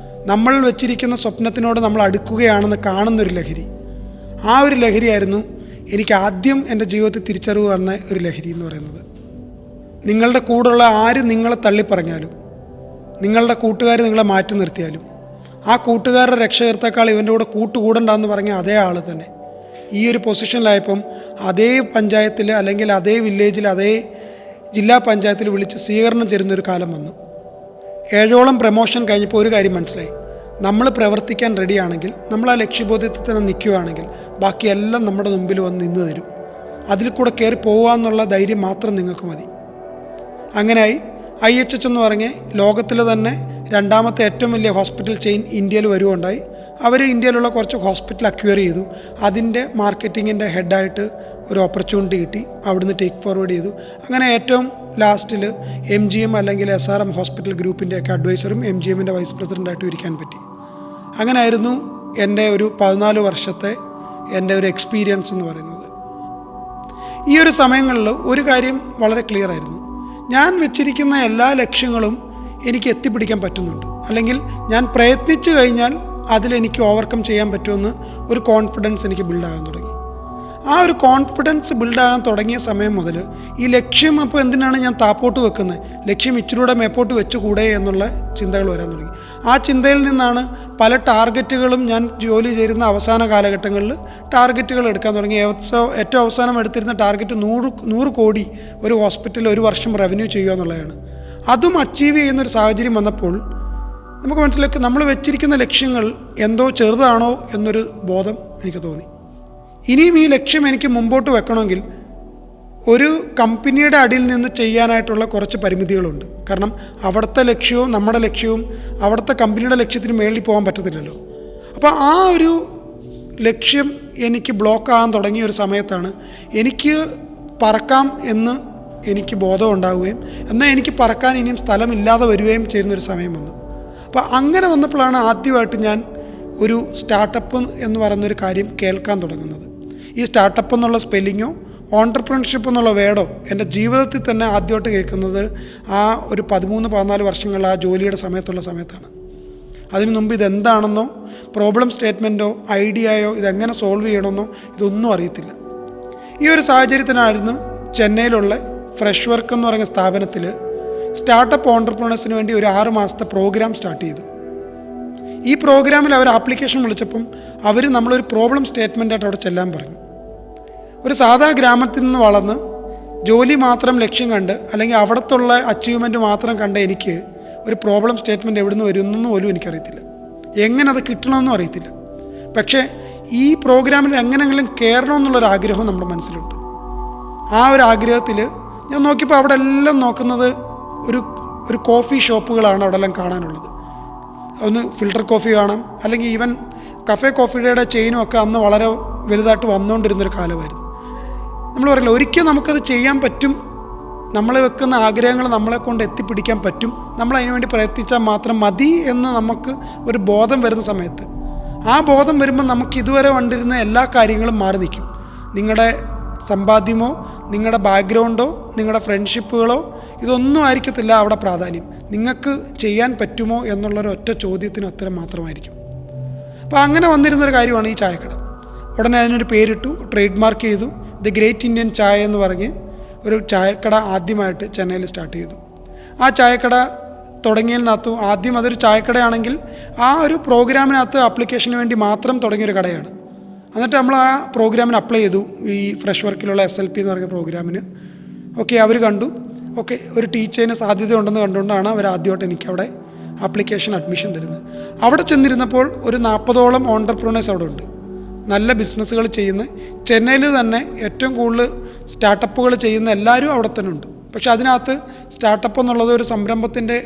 നമ്മൾ വെച്ചിരിക്കുന്ന സ്വപ്നത്തിനോട് നമ്മൾ അടുക്കുകയാണെന്ന് കാണുന്നൊരു ലഹരി. ആ ഒരു ലഹരിയായിരുന്നു എനിക്ക് ആദ്യം എൻ്റെ ജീവിതത്തിൽ തിരിച്ചറിവ് വന്ന ഒരു ലഹരി എന്ന് പറയുന്നത്. നിങ്ങളുടെ കൂടെയുള്ള ആര് നിങ്ങളെ തള്ളിപ്പറഞ്ഞാലും, നിങ്ങളുടെ കൂട്ടുകാർ നിങ്ങളെ മാറ്റി നിർത്തിയാലും, ആ കൂട്ടുകാരുടെ രക്ഷകർത്തേക്കാൾ ഇവൻ്റെ കൂടെ കൂട്ടുകൂടണ്ടെന്ന് പറഞ്ഞ അതേ ആൾ തന്നെ ഈ ഒരു പൊസിഷനിലായപ്പം അതേ പഞ്ചായത്തിൽ അല്ലെങ്കിൽ അതേ വില്ലേജിൽ അതേ ജില്ലാ പഞ്ചായത്തിൽ വിളിച്ച് സ്വീകരണം തരുന്നൊരു കാലം വന്നു. 7ഓളം പ്രമോഷൻ കഴിഞ്ഞപ്പോൾ ഒരു കാര്യം മനസ്സിലായി, നമ്മൾ പ്രവർത്തിക്കാൻ റെഡിയാണെങ്കിൽ, നമ്മൾ ആ ലക്ഷ്യബോധത്തിൽ തന്നെ നിൽക്കുകയാണെങ്കിൽ ബാക്കിയെല്ലാം നമ്മുടെ മുമ്പിൽ വന്ന് നിന്ന് തരും. അതിൽ കൂടെ കയറി പോകാമെന്നുള്ള ധൈര്യം മാത്രം നിങ്ങൾക്ക് മതി. അങ്ങനെയായി IHH എന്ന് പറഞ്ഞ് ലോകത്തിലെ തന്നെ 2ാമത്തെ ഏറ്റവും വലിയ ഹോസ്പിറ്റൽ ചെയിൻ ഇന്ത്യയിൽ വരുകയുണ്ടായി. അവർ ഇന്ത്യയിലുള്ള കുറച്ച് ഹോസ്പിറ്റൽ അക്വയർ ചെയ്തു. അതിൻ്റെ മാർക്കറ്റിങ്ങിൻ്റെ ഹെഡായിട്ട് ഒരു ഓപ്പർച്യൂണിറ്റി കിട്ടി. അവിടുന്ന് ടേക്ക് ഫോർവേഡ് ചെയ്തു. അങ്ങനെ ഏറ്റവും ലാസ്റ്റിൽ MGM അല്ലെങ്കിൽ SRM ഹോസ്പിറ്റൽ ഗ്രൂപ്പിൻ്റെയൊക്കെ അഡ്വൈസറും MGMൻ്റെ വൈസ് പ്രസിഡൻ്റായിട്ടും ഇരിക്കാൻ പറ്റി. അങ്ങനെയായിരുന്നു എൻ്റെ ഒരു 14 വർഷത്തെ എൻ്റെ ഒരു എക്സ്പീരിയൻസ് എന്ന് പറയുന്നത്. ഈ ഒരു സമയങ്ങളിൽ ഒരു കാര്യം വളരെ ക്ലിയർ ആയിരുന്നു, ഞാൻ വെച്ചിരിക്കുന്ന എല്ലാ ലക്ഷ്യങ്ങളും എനിക്ക് എത്തിപ്പിടിക്കാൻ പറ്റുന്നുണ്ട്, അല്ലെങ്കിൽ ഞാൻ പ്രയത്നിച്ചു കഴിഞ്ഞാൽ അതിലെനിക്ക് ഓവർകം ചെയ്യാൻ പറ്റുമെന്ന് ഒരു കോൺഫിഡൻസ് എനിക്ക് ബിൽഡാകാൻ തുടങ്ങി. ആ ഒരു കോൺഫിഡൻസ് ബിൽഡാകാൻ തുടങ്ങിയ സമയം മുതൽ ഈ ലക്ഷ്യം അപ്പോൾ എന്തിനാണ് ഞാൻ താപ്പോട്ട് വെക്കുന്നത്, ലക്ഷ്യം ഇച്ചിരൂടെ മേപ്പോട്ട് വെച്ചുകൂടെ എന്നുള്ള ചിന്തകൾ വരാൻ തുടങ്ങി. ആ ചിന്തയിൽ നിന്നാണ് പല ടാർഗറ്റുകളും ഞാൻ ജോലി ചെയ്യുന്ന അവസാന കാലഘട്ടങ്ങളിൽ ടാർഗറ്റുകൾ എടുക്കാൻ തുടങ്ങി. ഏറ്റവും അവസാനം എടുത്തിരുന്ന ടാർഗറ്റ് 100 കോടി ഒരു ഹോസ്പിറ്റലിൽ ഒരു വർഷം റവന്യൂ ചെയ്യുക എന്നുള്ളതാണ്. അതും അച്ചീവ് ചെയ്യുന്നൊരു സാഹചര്യം വന്നപ്പോൾ നമുക്ക് മനസ്സിലാക്കി നമ്മൾ വെച്ചിരിക്കുന്ന ലക്ഷ്യങ്ങൾ എന്തോ ചെറുതാണോ എന്നൊരു ബോധം എനിക്ക് തോന്നി. ഇനിയും ഈ ലക്ഷ്യം എനിക്ക് മുമ്പോട്ട് വെക്കണമെങ്കിൽ ഒരു കമ്പനിയുടെ അടിയിൽ നിന്ന് ചെയ്യാനായിട്ടുള്ള കുറച്ച് പരിമിതികളുണ്ട്. കാരണം അവിടുത്തെ ലക്ഷ്യവും നമ്മുടെ ലക്ഷ്യവും അവിടുത്തെ കമ്പനിയുടെ ലക്ഷ്യത്തിന് മേളിൽ പോകാൻ പറ്റത്തില്ലല്ലോ. അപ്പോൾ ആ ഒരു ലക്ഷ്യം എനിക്ക് ബ്ലോക്ക് ആകാൻ തുടങ്ങിയ ഒരു സമയത്താണ് എനിക്ക് പറക്കാം എന്ന് എനിക്ക് ബോധം ഉണ്ടാവുകയും എന്നാൽ എനിക്ക് പറക്കാൻ ഇനിയും സ്ഥലമില്ലാതെ വരികയും ചെയ്യുന്നൊരു സമയം വന്നു. അപ്പോൾ അങ്ങനെ വന്നപ്പോഴാണ് ആദ്യമായിട്ട് ഞാൻ ഒരു സ്റ്റാർട്ടപ്പ് എന്ന് പറയുന്നൊരു കാര്യം കേൾക്കാൻ തുടങ്ങുന്നത്. ഈ സ്റ്റാർട്ടപ്പ് എന്നുള്ള സ്പെല്ലിങ്ങോ ഓൺട്രപ്രണർഷിപ്പ് എന്നുള്ള വേർഡോ എൻ്റെ ജീവിതത്തിൽ തന്നെ ആദ്യമായിട്ട് കേൾക്കുന്നത് ആ ഒരു 13-14 വർഷങ്ങൾ ആ ജോലിയുടെ സമയത്താണ്. അതിനു മുമ്പ് ഇതെന്താണെന്നോ പ്രോബ്ലം സ്റ്റേറ്റ്മെൻറ്റോ ഐഡിയയോ ഇതെങ്ങനെ സോൾവ് ചെയ്യണമെന്നോ ഇതൊന്നും അറിയത്തില്ല. ഈ ഒരു സാഹചര്യത്തിനായിരുന്നു ചെന്നൈയിലുള്ള ഫ്രഷ് വർക്ക് എന്ന് പറയുന്ന സ്ഥാപനത്തിൽ സ്റ്റാർട്ടപ്പ് ഓൺട്രപ്രണേഴ്സിന് വേണ്ടി ഒരു 6 മാസത്തെ പ്രോഗ്രാം സ്റ്റാർട്ട് ചെയ്തു. ഈ പ്രോഗ്രാമിൽ അവർ ആപ്ലിക്കേഷൻ വിളിച്ചപ്പം അവർ നമ്മളൊരു പ്രോബ്ലം സ്റ്റേറ്റ്മെൻറ്റായിട്ട് അവിടെ ചെല്ലാൻ പറഞ്ഞു. ഒരു സാധാ ഗ്രാമത്തിൽ നിന്ന് വളർന്ന് ജോലി മാത്രം ലക്ഷ്യം കണ്ട് അല്ലെങ്കിൽ അവിടത്തുള്ള അച്ചീവ്മെൻറ്റ് മാത്രം കണ്ട എനിക്ക് ഒരു പ്രോബ്ലം സ്റ്റേറ്റ്മെൻറ്റ് എവിടെ നിന്ന് വരുന്നെന്ന് പോലും എനിക്കറിയത്തില്ല, എങ്ങനെ അത് കിട്ടണമെന്നും അറിയത്തില്ല. പക്ഷേ ഈ പ്രോഗ്രാമിൽ എങ്ങനെയെങ്കിലും കയറണമെന്നുള്ളൊരാഗ്രഹം നമ്മുടെ മനസ്സിലുണ്ട്. ആ ഒരു ആഗ്രഹത്തിൽ ഞാൻ നോക്കിയപ്പോൾ അവിടെ എല്ലാം നോക്കുന്നത് ഒരു കോഫി ഷോപ്പുകളാണ് അവിടെ എല്ലാം കാണാനുള്ളത്. ഒന്ന് ഫിൽട്ടർ കോഫി കാണാം, അല്ലെങ്കിൽ ഈവൻ കഫേ കോഫിയുടെ ചെയിനും ഒക്കെ അന്ന് വളരെ വലുതായിട്ട് വന്നുകൊണ്ടിരുന്നൊരു കാലമായിരുന്നു. നമ്മൾ പറയില്ല, ഒരിക്കൽ നമുക്കത് ചെയ്യാൻ പറ്റും, നമ്മൾ വെക്കുന്ന ആഗ്രഹങ്ങൾ നമ്മളെ കൊണ്ട് എത്തിപ്പിടിക്കാൻ പറ്റും, നമ്മൾ അതിനു വേണ്ടി പ്രയത്നിച്ചാൽ മാത്രം മതി എന്ന് നമുക്ക് ഒരു ബോധം വരുന്ന സമയത്ത്, ആ ബോധം വരുമ്പോൾ നമുക്ക് ഇതുവരെ കണ്ടിരുന്ന എല്ലാ കാര്യങ്ങളും മാറി നിൽക്കും. നിങ്ങളുടെ സമ്പാദ്യമോ നിങ്ങളുടെ ബാക്ക്ഗ്രൗണ്ടോ നിങ്ങളുടെ ഫ്രണ്ട്ഷിപ്പുകളോ ഇതൊന്നും ആയിരിക്കത്തില്ല അവിടെ പ്രാധാന്യം. നിങ്ങൾക്ക് ചെയ്യാൻ പറ്റുമോ എന്നുള്ളൊരു ഒറ്റ ചോദ്യത്തിന് ഉത്തരം മാത്രമായിരിക്കും. അപ്പോൾ അങ്ങനെ വന്നിരുന്നൊരു കാര്യമാണ് ഈ ചായക്കട. ഉടനെ അതിനൊരു പേരിട്ടു, ട്രേഡ് മാർക്ക് ചെയ്തു. ദി ഗ്രേറ്റ് ഇന്ത്യൻ ചായ എന്ന് പറഞ്ഞ് ഒരു ചായക്കട ആദ്യമായിട്ട് ചെന്നൈയിൽ സ്റ്റാർട്ട് ചെയ്തു. ആ ചായക്കട തുടങ്ങിയതിനകത്ത് ആദ്യം അതൊരു ചായക്കടയാണെങ്കിൽ ആ ഒരു പ്രോഗ്രാമിനകത്ത് ആപ്ലിക്കേഷന് വേണ്ടി മാത്രം തുടങ്ങിയൊരു കടയാണ്. എന്നിട്ട് നമ്മൾ ആ പ്രോഗ്രാമിന് അപ്ലൈ ചെയ്തു, ഈ ഫ്രഷ് വർക്കിലുള്ള SLP എന്ന് പറയുന്ന പ്രോഗ്രാമിന്. ഓക്കെ, അവർ കണ്ടു, ഓക്കെ ഒരു ടീച്ചറിന് സാധ്യത ഉണ്ടെന്ന് കണ്ടുകൊണ്ടാണ് അവർ ആദ്യമായിട്ട് എനിക്ക് അവിടെ ആപ്ലിക്കേഷൻ അഡ്മിഷൻ തരുന്നത്. അവിടെ ചെന്നിരുന്നപ്പോൾ ഒരു 40ഓളം ഓൺട്രപ്രണേഴ്സ് അവിടെ ഉണ്ട്, നല്ല ബിസിനസ്സുകൾ ചെയ്യുന്ന, ചെന്നൈയിൽ തന്നെ ഏറ്റവും കൂടുതൽ സ്റ്റാർട്ടപ്പുകൾ ചെയ്യുന്ന എല്ലാവരും അവിടെ തന്നെ ഉണ്ട്. പക്ഷെ അതിനകത്ത് സ്റ്റാർട്ടപ്പ് എന്നുള്ളത് ഒരു സംരംഭത്തിൻ്റെ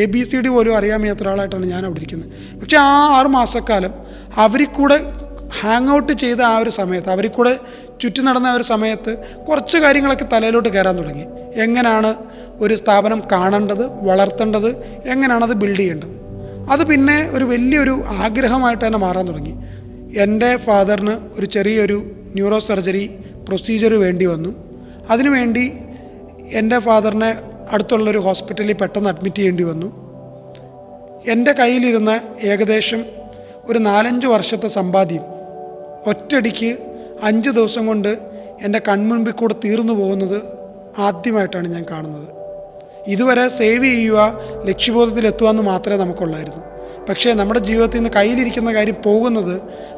ABCD പോലും അറിയാൻ വയ്യാത്ത ഒരാളായിട്ടാണ് ഞാൻ അവിടെ ഇരിക്കുന്നത്. പക്ഷേ ആ 6 മാസക്കാലം അവരിൽ കൂടെ ഹാങ് ഔട്ട് ചെയ്ത ആ ഒരു സമയത്ത്, അവരിൽ കൂടെ ചുറ്റി നടന്ന ആ ഒരു സമയത്ത് കുറച്ച് കാര്യങ്ങളൊക്കെ തലയിലോട്ട് കയറാൻ തുടങ്ങി. എങ്ങനെയാണ് ഒരു സ്ഥാപനം കാണേണ്ടത്, വളർത്തേണ്ടത്, എങ്ങനെയാണത് ബിൽഡ് ചെയ്യേണ്ടത്, അത് പിന്നെ ഒരു വലിയൊരു ആഗ്രഹമായിട്ട് തന്നെ മാറാൻ തുടങ്ങി. എൻ്റെ ഫാദറിന് ഒരു ചെറിയൊരു ന്യൂറോ സർജറി പ്രൊസീജിയർ വേണ്ടി വന്നു. അതിനുവേണ്ടി എൻ്റെ ഫാദറിനെ അടുത്തുള്ളൊരു ഹോസ്പിറ്റലിൽ പെട്ടെന്ന് അഡ്മിറ്റ് ചെയ്യേണ്ടി വന്നു. എൻ്റെ കയ്യിലിരുന്ന ഏകദേശം ഒരു 4-5 വർഷത്തെ സമ്പാദ്യം ഒറ്റയടിക്ക് 5 ദിവസം കൊണ്ട് എൻ്റെ കൺമുൻപിൽ കൂടെ തീർന്നു പോകുന്നത് ആദ്യമായിട്ടാണ് ഞാൻ കാണുന്നത്. ഇതുവരെ സേവ് ചെയ്യുക, ലക്ഷ്യബോധത്തിലെത്തുക എന്ന് മാത്രമേ നമുക്കുള്ളായിരുന്നു. പക്ഷേ നമ്മുടെ ജീവിതത്തിൽ നിന്ന് കയ്യിലിരിക്കുന്ന കാര്യം പോകുന്നത്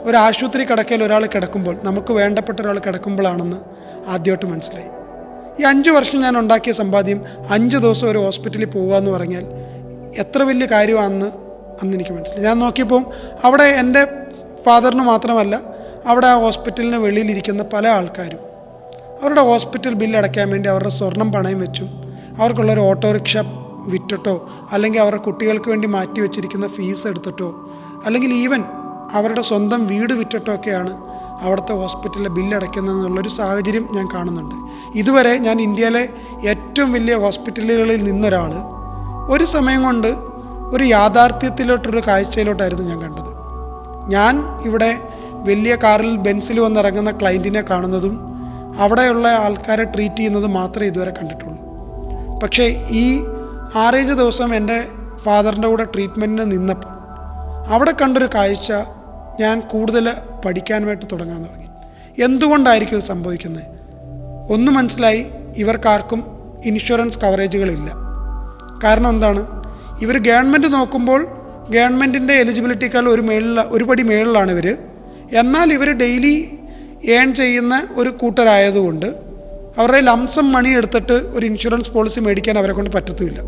ഒരു ആശുപത്രി കിടക്കയിൽ ഒരാൾ കിടക്കുമ്പോൾ, നമുക്ക് വേണ്ടപ്പെട്ട ഒരാൾ കിടക്കുമ്പോഴാണെന്ന് ആദ്യമായിട്ട് മനസ്സിലായി. ഈ 5 വർഷം ഞാൻ ഉണ്ടാക്കിയ സമ്പാദ്യം 5 ദിവസം ഒരു ഹോസ്പിറ്റലിൽ പോകുക എന്ന് പറഞ്ഞാൽ എത്ര വലിയ കാര്യമാണെന്ന് അന്ന് എനിക്ക് മനസ്സിലായി. ഞാൻ നോക്കിയപ്പോൾ അവിടെ എൻ്റെ ഫാദറിന് മാത്രമല്ല, അവിടെ ആ ഹോസ്പിറ്റലിന് വെളിയിലിരിക്കുന്ന പല ആൾക്കാരും അവരുടെ ഹോസ്പിറ്റൽ ബില്ല് അടയ്ക്കാൻ വേണ്ടി അവരുടെ സ്വർണം പണയം വെച്ചും അവർക്കുള്ളൊരു ഓട്ടോറിക്ഷ വിറ്റിട്ടോ, അല്ലെങ്കിൽ അവരുടെ കുട്ടികൾക്ക് വേണ്ടി മാറ്റി വെച്ചിരിക്കുന്ന ഫീസ് എടുത്തിട്ടോ, അല്ലെങ്കിൽ ഈവൻ അവരുടെ സ്വന്തം വീട് വിറ്റിട്ടോ ഒക്കെയാണ് അവിടുത്തെ ഹോസ്പിറ്റലിലെ ബില്ല് അടയ്ക്കുന്നതെന്നുള്ളൊരു സാഹചര്യം ഞാൻ കാണുന്നുണ്ട്. ഇതുവരെ ഞാൻ ഇന്ത്യയിലെ ഏറ്റവും വലിയ ഹോസ്പിറ്റലുകളിൽ നിന്നൊരാൾ ഒരു സമയം കൊണ്ട് ഒരു യാഥാർത്ഥ്യത്തിലോട്ടൊരു കാഴ്ചയിലോട്ടായിരുന്നു ഞാൻ കണ്ടത്. ഞാൻ ഇവിടെ വലിയ കാറിൽ ബെൻസിൽ വന്നിറങ്ങുന്ന ക്ലയൻറ്റിനെ കാണുന്നതും അവിടെയുള്ള ആൾക്കാരെ ട്രീറ്റ് ചെയ്യുന്നതും മാത്രമേ ഇതുവരെ കണ്ടിട്ടുള്ളൂ. പക്ഷേ ഈ 6-7 ദിവസം എൻ്റെ ഫാദറിൻ്റെ കൂടെ ട്രീറ്റ്മെൻറ്റിന് നിന്നപ്പോൾ അവിടെ കണ്ടൊരു കാഴ്ച ഞാൻ കൂടുതൽ പഠിക്കാനായിട്ട് തുടങ്ങാൻ തുടങ്ങി. എന്തുകൊണ്ടായിരിക്കും ഇത് സംഭവിക്കുന്നത്? ഒന്ന് മനസ്സിലായി, ഇവർക്കാർക്കും ഇൻഷുറൻസ് കവറേജുകളില്ല. കാരണം എന്താണ്? ഇവർ ഗവൺമെൻറ് നോക്കുമ്പോൾ ഗവൺമെൻറ്റിൻ്റെ എലിജിബിലിറ്റിക്കാൾ ഒരു പടി മേളിലാണ് ഇവർ. എന്നാൽ ഇവർ ഡെയിലി ഏൺ ചെയ്യുന്ന ഒരു കൂട്ടരായതുകൊണ്ട് അവരുടെ ലംസം മണി എടുത്തിട്ട് ഒരു ഇൻഷുറൻസ് പോളിസി മേടിക്കാൻ അവരെ കൊണ്ട് പറ്റത്തുമില്ല.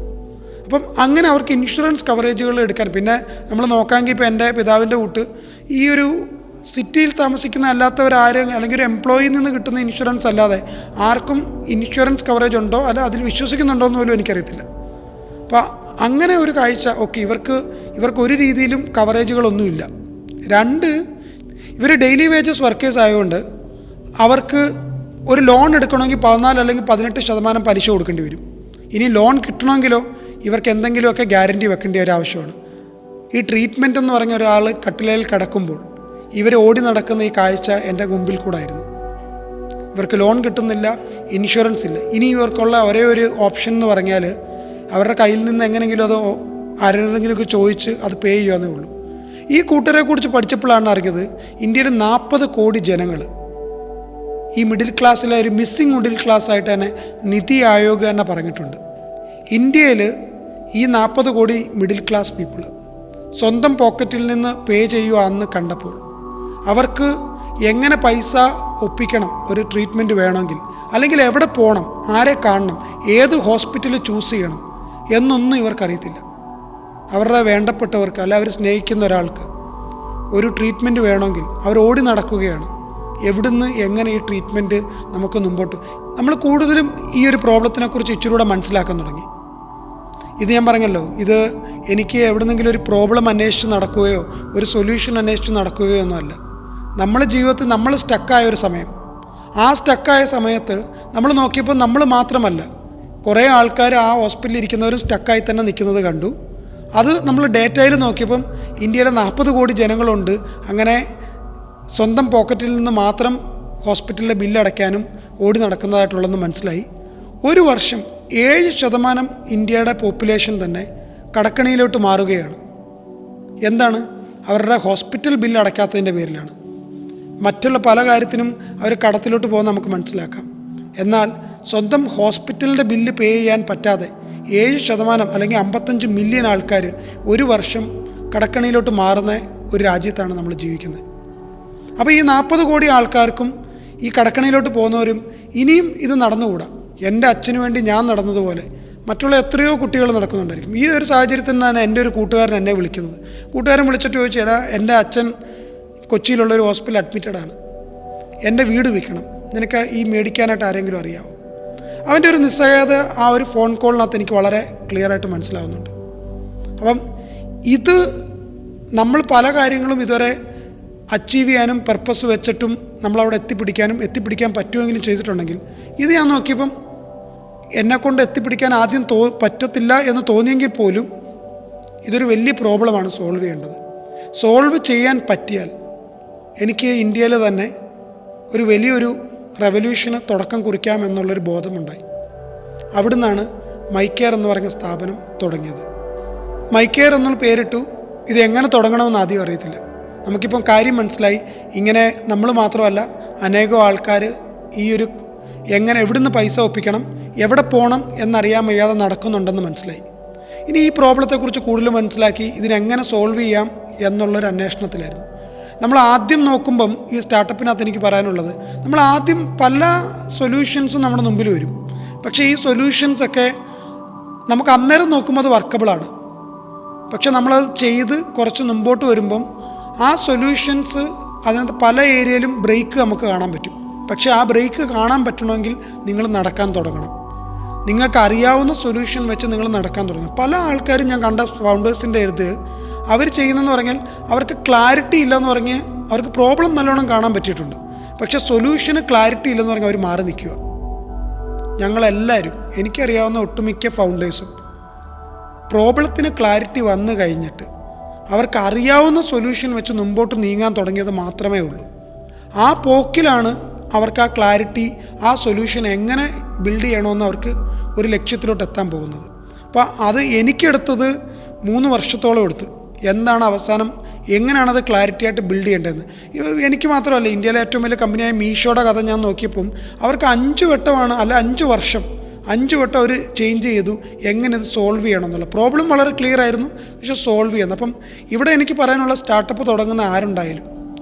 അപ്പം അങ്ങനെ അവർക്ക് ഇൻഷുറൻസ് കവറേജുകൾ എടുക്കാൻ, പിന്നെ നമ്മൾ നോക്കാമെങ്കിൽ ഇപ്പോൾ എൻ്റെ പിതാവിൻ്റെ കൂട്ട് ഈ ഒരു സിറ്റിയിൽ താമസിക്കുന്ന അല്ലാത്തവരാരും അല്ലെങ്കിൽ ഒരു എംപ്ലോയിയിൽ നിന്ന് കിട്ടുന്ന ഇൻഷുറൻസ് അല്ലാതെ ആർക്കും ഇൻഷുറൻസ് കവറേജ് ഉണ്ടോ അല്ല അതിൽ വിശ്വസിക്കുന്നുണ്ടോ എന്ന് പോലും എനിക്കറിയത്തില്ല. അപ്പോൾ അങ്ങനെ ഒരു കാഴ്ച, ഓക്കെ ഇവർക്ക് ഒരു രീതിയിലും കവറേജുകളൊന്നുമില്ല. 2, ഇവർ ഡെയിലി വേജസ് വർക്കേഴ്സ് ആയതുകൊണ്ട് അവർക്ക് ഒരു ലോൺ എടുക്കണമെങ്കിൽ 14 അല്ലെങ്കിൽ 18% പലിശ കൊടുക്കേണ്ടി വരും. ഇനി ലോൺ കിട്ടണമെങ്കിലോ ഇവർക്ക് എന്തെങ്കിലുമൊക്കെ ഗ്യാരണ്ടി വെക്കേണ്ട ഒരു ആവശ്യമാണ്. ഈ ട്രീറ്റ്മെൻറ്റ് എന്ന് പറഞ്ഞ ഒരാൾ കട്ടിലയിൽ കിടക്കുമ്പോൾ ഇവർ ഓടി നടക്കുന്ന ഈ കാഴ്ച എൻ്റെ മുമ്പിൽ കൂടെ ആയിരുന്നു. ഇവർക്ക് ലോൺ കിട്ടുന്നില്ല, ഇൻഷുറൻസ് ഇല്ല. ഇനി ഇവർക്കുള്ള ഒരേ ഒരു ഓപ്ഷൻ എന്ന് പറഞ്ഞാൽ അവരുടെ കയ്യിൽ നിന്ന് എങ്ങനെയെങ്കിലും അത് ആരെങ്കിലുമൊക്കെ ചോദിച്ച് അത് പേ ചെയ്യുകയെന്നേ ഉള്ളൂ. ഈ കൂട്ടരെക്കുറിച്ച് പഠിച്ചപ്പോഴാണ് അറിഞ്ഞത് ഇന്ത്യയിൽ 40 കോടി ജനങ്ങൾ ഈ മിഡിൽ ക്ലാസ്സിലെ ഒരു മിസ്സിങ് മിഡിൽ ക്ലാസ് ആയിട്ട് തന്നെ നിതി ആയോഗ് തന്നെ പറഞ്ഞിട്ടുണ്ട്. ഇന്ത്യയിൽ ഈ 40 കോടി മിഡിൽ ക്ലാസ് പീപ്പിൾ സ്വന്തം പോക്കറ്റിൽ നിന്ന് പേ ചെയ്യുക എന്ന് കണ്ടപ്പോൾ അവർക്ക് എങ്ങനെ പൈസ ഒപ്പിക്കണം, ഒരു ട്രീറ്റ്മെൻറ്റ് വേണമെങ്കിൽ, അല്ലെങ്കിൽ എവിടെ പോകണം, ആരെ കാണണം, ഏത് ഹോസ്പിറ്റൽ ചൂസ് ചെയ്യണം എന്നൊന്നും ഇവർക്കറിയത്തില്ല. അവരുടെ വേണ്ടപ്പെട്ടവർക്ക് അല്ല അവർ സ്നേഹിക്കുന്ന ഒരാൾക്ക് ഒരു ട്രീറ്റ്മെൻറ്റ് വേണമെങ്കിൽ അവർ ഓടി നടക്കുകയാണ്. എവിടുന്ന് എങ്ങനെ ഈ ട്രീറ്റ്മെൻറ്റ് നമുക്ക് മുമ്പോട്ട്. നമ്മൾ കൂടുതലും ഈ ഒരു പ്രോബ്ലത്തിനെക്കുറിച്ച് ഇച്ചിരി കൂടെ മനസ്സിലാക്കാൻ തുടങ്ങി. ഇത് ഞാൻ പറഞ്ഞല്ലോ, ഇത് എനിക്ക് എവിടുന്നെങ്കിലും ഒരു പ്രോബ്ലം അന്വേഷിച്ച് നടക്കുകയോ ഒരു സൊല്യൂഷൻ അന്വേഷിച്ച് നടക്കുകയോ ഒന്നുമല്ല. നമ്മുടെ ജീവിതത്തിൽ നമ്മൾ സ്റ്റക്കായ ഒരു സമയം, ആ സ്റ്റക്കായ സമയത്ത് നമ്മൾ നോക്കിയപ്പോൾ നമ്മൾ മാത്രമല്ല, കുറേ ആൾക്കാർ ആ ഹോസ്പിറ്റലിൽ ഇരിക്കുന്നവരും സ്റ്റക്കായി തന്നെ നിൽക്കുന്നത് കണ്ടു. അത് നമ്മൾ ഡേറ്റയിൽ നോക്കിയപ്പം ഇന്ത്യയിലെ 40 കോടി ജനങ്ങളുണ്ട് അങ്ങനെ സ്വന്തം പോക്കറ്റിൽ നിന്ന് മാത്രം ഹോസ്പിറ്റലിലെ ബില്ലടയ്ക്കാനും ഓടി നടക്കുന്നതായിട്ടുള്ളതെന്ന് മനസ്സിലായി. ഒരു വർഷം 7% ഇന്ത്യയുടെ പോപ്പുലേഷൻ തന്നെ കടക്കണിയിലോട്ട് മാറുകയാണ്. എന്താണ്? അവരുടെ ഹോസ്പിറ്റൽ ബില്ല് അടയ്ക്കാത്തതിൻ്റെ പേരിലാണ്. മറ്റുള്ള പല കാര്യത്തിനും അവർ കടത്തിലോട്ട് പോകുന്നത് നമുക്ക് മനസ്സിലാക്കാം. എന്നാൽ സ്വന്തം ഹോസ്പിറ്റലിൻ്റെ ബില്ല് പേ ചെയ്യാൻ പറ്റാതെ 7% അല്ലെങ്കിൽ 55 മില്യൺ ആൾക്കാർ ഒരു വർഷം കടക്കണിയിലോട്ട് മാറുന്ന ഒരു രാജ്യത്താണ് നമ്മൾ ജീവിക്കുന്നത്. അപ്പോൾ ഈ 40 കോടി ആൾക്കാർക്കും ഈ കടക്കണിയിലോട്ട് പോകുന്നവരും ഇനിയും ഇത് നടന്നുകൂടാ. എൻ്റെ അച്ഛന് വേണ്ടി ഞാൻ നടന്നതുപോലെ മറ്റുള്ള എത്രയോ കുട്ടികൾ നടക്കുന്നുണ്ടായിരിക്കും. ഈ ഒരു സാഹചര്യത്തിൽ നിന്നാണ് എൻ്റെ ഒരു കൂട്ടുകാരൻ എന്നെ വിളിക്കുന്നത്. കൂട്ടുകാരൻ വിളിച്ചിട്ട് ചോദിച്ചു, എടാ എൻ്റെ അച്ഛൻ കൊച്ചിയിലുള്ളൊരു ഹോസ്പിറ്റലിൽ അഡ്മിറ്റഡാണ്, എൻ്റെ വീട് വിൽക്കണം, നിനക്ക് ഈ മേടിക്കാനായിട്ട് ആരെങ്കിലും അറിയാമോ? അവൻ്റെ ഒരു നിസ്സഹായത ആ ഒരു ഫോൺ കോളിനകത്ത് എനിക്ക് വളരെ ക്ലിയറായിട്ട് മനസ്സിലാവുന്നുണ്ട്. അപ്പം ഇത് നമ്മൾ പല കാര്യങ്ങളും ഇതുവരെ അച്ചീവ് ചെയ്യാനും പർപ്പസ് വെച്ചിട്ടും നമ്മളവിടെ എത്തിപ്പിടിക്കാൻ പറ്റുമെങ്കിലും ചെയ്തിട്ടുണ്ടെങ്കിൽ, ഇത് ഞാൻ നോക്കിയപ്പം എന്നെക്കൊണ്ട് എത്തിപ്പിടിക്കാൻ ആദ്യം പറ്റത്തില്ല എന്ന് തോന്നിയെങ്കിൽ പോലും ഇതൊരു വലിയ പ്രോബ്ലമാണ് സോൾവ് ചെയ്യേണ്ടത്. സോൾവ് ചെയ്യാൻ പറ്റിയാൽ എനിക്ക് ഇന്ത്യയിൽ തന്നെ ഒരു വലിയൊരു റെവല്യൂഷന് തുടക്കം കുറിക്കാം എന്നുള്ളൊരു ബോധമുണ്ടായി. അവിടുന്നാണ് മൈക്കെയർ എന്ന് പറഞ്ഞ സ്ഥാപനം തുടങ്ങിയത്. മൈക്കെയർ എന്നുള്ള പേരിട്ടു. ഇത് എങ്ങനെ തുടങ്ങണമെന്ന് ആദ്യം അറിയത്തില്ല. നമുക്കിപ്പം കാര്യം മനസ്സിലായി. ഇങ്ങനെ നമ്മൾ മാത്രമല്ല, അനേകം ആൾക്കാർ ഈ ഒരു എവിടുന്ന് പൈസ ഒപ്പിക്കണം, എവിടെ പോകണം എന്നറിയാൻ വയ്യാതെ നടക്കുന്നുണ്ടെന്ന് മനസ്സിലായി. ഇനി ഈ പ്രോബ്ലത്തെക്കുറിച്ച് കൂടുതൽ മനസ്സിലാക്കി ഇതിനെങ്ങനെ സോൾവ് ചെയ്യാം എന്നുള്ളൊരു അന്വേഷണത്തിലായിരുന്നു. നമ്മൾ ആദ്യം നോക്കുമ്പം ഈ സ്റ്റാർട്ടപ്പിനകത്ത് എനിക്ക് പറയാനുള്ളത്, നമ്മൾ ആദ്യം പല സൊല്യൂഷൻസും നമ്മുടെ മുമ്പിൽ വരും. പക്ഷേ ഈ സൊല്യൂഷൻസൊക്കെ നമുക്ക് അന്നേരം നോക്കുമ്പോൾ അത് വർക്കബിളാണ്. പക്ഷെ നമ്മളത് ചെയ്ത് കുറച്ച് മുമ്പോട്ട് വരുമ്പം ആ സൊല്യൂഷൻസ് അതിനകത്ത് പല ഏരിയയിലും ബ്രേക്ക് നമുക്ക് കാണാൻ പറ്റും. പക്ഷേ ആ ബ്രേക്ക് കാണാൻ പറ്റണമെങ്കിൽ നിങ്ങൾ നടക്കാൻ തുടങ്ങണം. നിങ്ങൾക്ക് അറിയാവുന്ന സൊല്യൂഷൻ വെച്ച് നിങ്ങൾ നടക്കാൻ തുടങ്ങണം. പല ആൾക്കാരും ഞാൻ കണ്ട ഫൗണ്ടേഴ്സിൻ്റെ അടുത്ത് അവർ ചെയ്യുന്നതെന്ന് പറഞ്ഞാൽ അവർക്ക് ക്ലാരിറ്റി ഇല്ലയെന്ന് പറഞ്ഞ് അവർക്ക് പ്രോബ്ലം നല്ലോണം കാണാൻ പറ്റിയിട്ടുണ്ട്. പക്ഷേ സൊല്യൂഷന് ക്ലാരിറ്റി ഇല്ലെന്ന് പറഞ്ഞാൽ അവർ മാറി നിൽക്കുക. ഞങ്ങളെല്ലാവരും, എനിക്കറിയാവുന്ന ഒട്ടുമിക്ക ഫൗണ്ടേഴ്സും പ്രോബ്ലത്തിന് ക്ലാരിറ്റി വന്നു കഴിഞ്ഞിട്ട് അവർക്ക് അറിയാവുന്ന സൊല്യൂഷൻ വെച്ച് മുമ്പോട്ട് നീങ്ങാൻ തുടങ്ങിയത് മാത്രമേ ഉള്ളൂ. ആ പോക്കിലാണ് അവർക്ക് ആ ക്ലാരിറ്റി, ആ സൊല്യൂഷൻ എങ്ങനെ ബിൽഡ് ചെയ്യണമെന്ന് അവർക്ക് ഒരു ലക്ഷ്യത്തിലോട്ട് എത്താൻ പോകുന്നത്. അപ്പോൾ അത് എനിക്കെടുത്തത് 3 വർഷത്തോളം എടുത്ത്. എന്താണ് അവസാനം, എങ്ങനെയാണത് ക്ലാരിറ്റി ആയിട്ട് ബിൽഡ് ചെയ്യേണ്ടതെന്ന്. എനിക്ക് മാത്രമല്ല, ഇന്ത്യയിലെ ഏറ്റവും വലിയ കമ്പനിയായ മീഷോയുടെ കഥ ഞാൻ നോക്കിയപ്പം അവർക്ക് 5 വട്ടമാണ്, അല്ല 5 വർഷം 5 വട്ടം അവർ ചേഞ്ച് ചെയ്തു എങ്ങനെ ഇത് സോൾവ് ചെയ്യണം എന്നുള്ള. പ്രോബ്ലം വളരെ ക്ലിയർ ആയിരുന്നു, പക്ഷെ സോൾവ് ചെയ്യുന്നത്. അപ്പം ഇവിടെ എനിക്ക് പറയാനുള്ള, സ്റ്റാർട്ടപ്പ് തുടങ്ങുന്ന ആരുണ്ടായാലും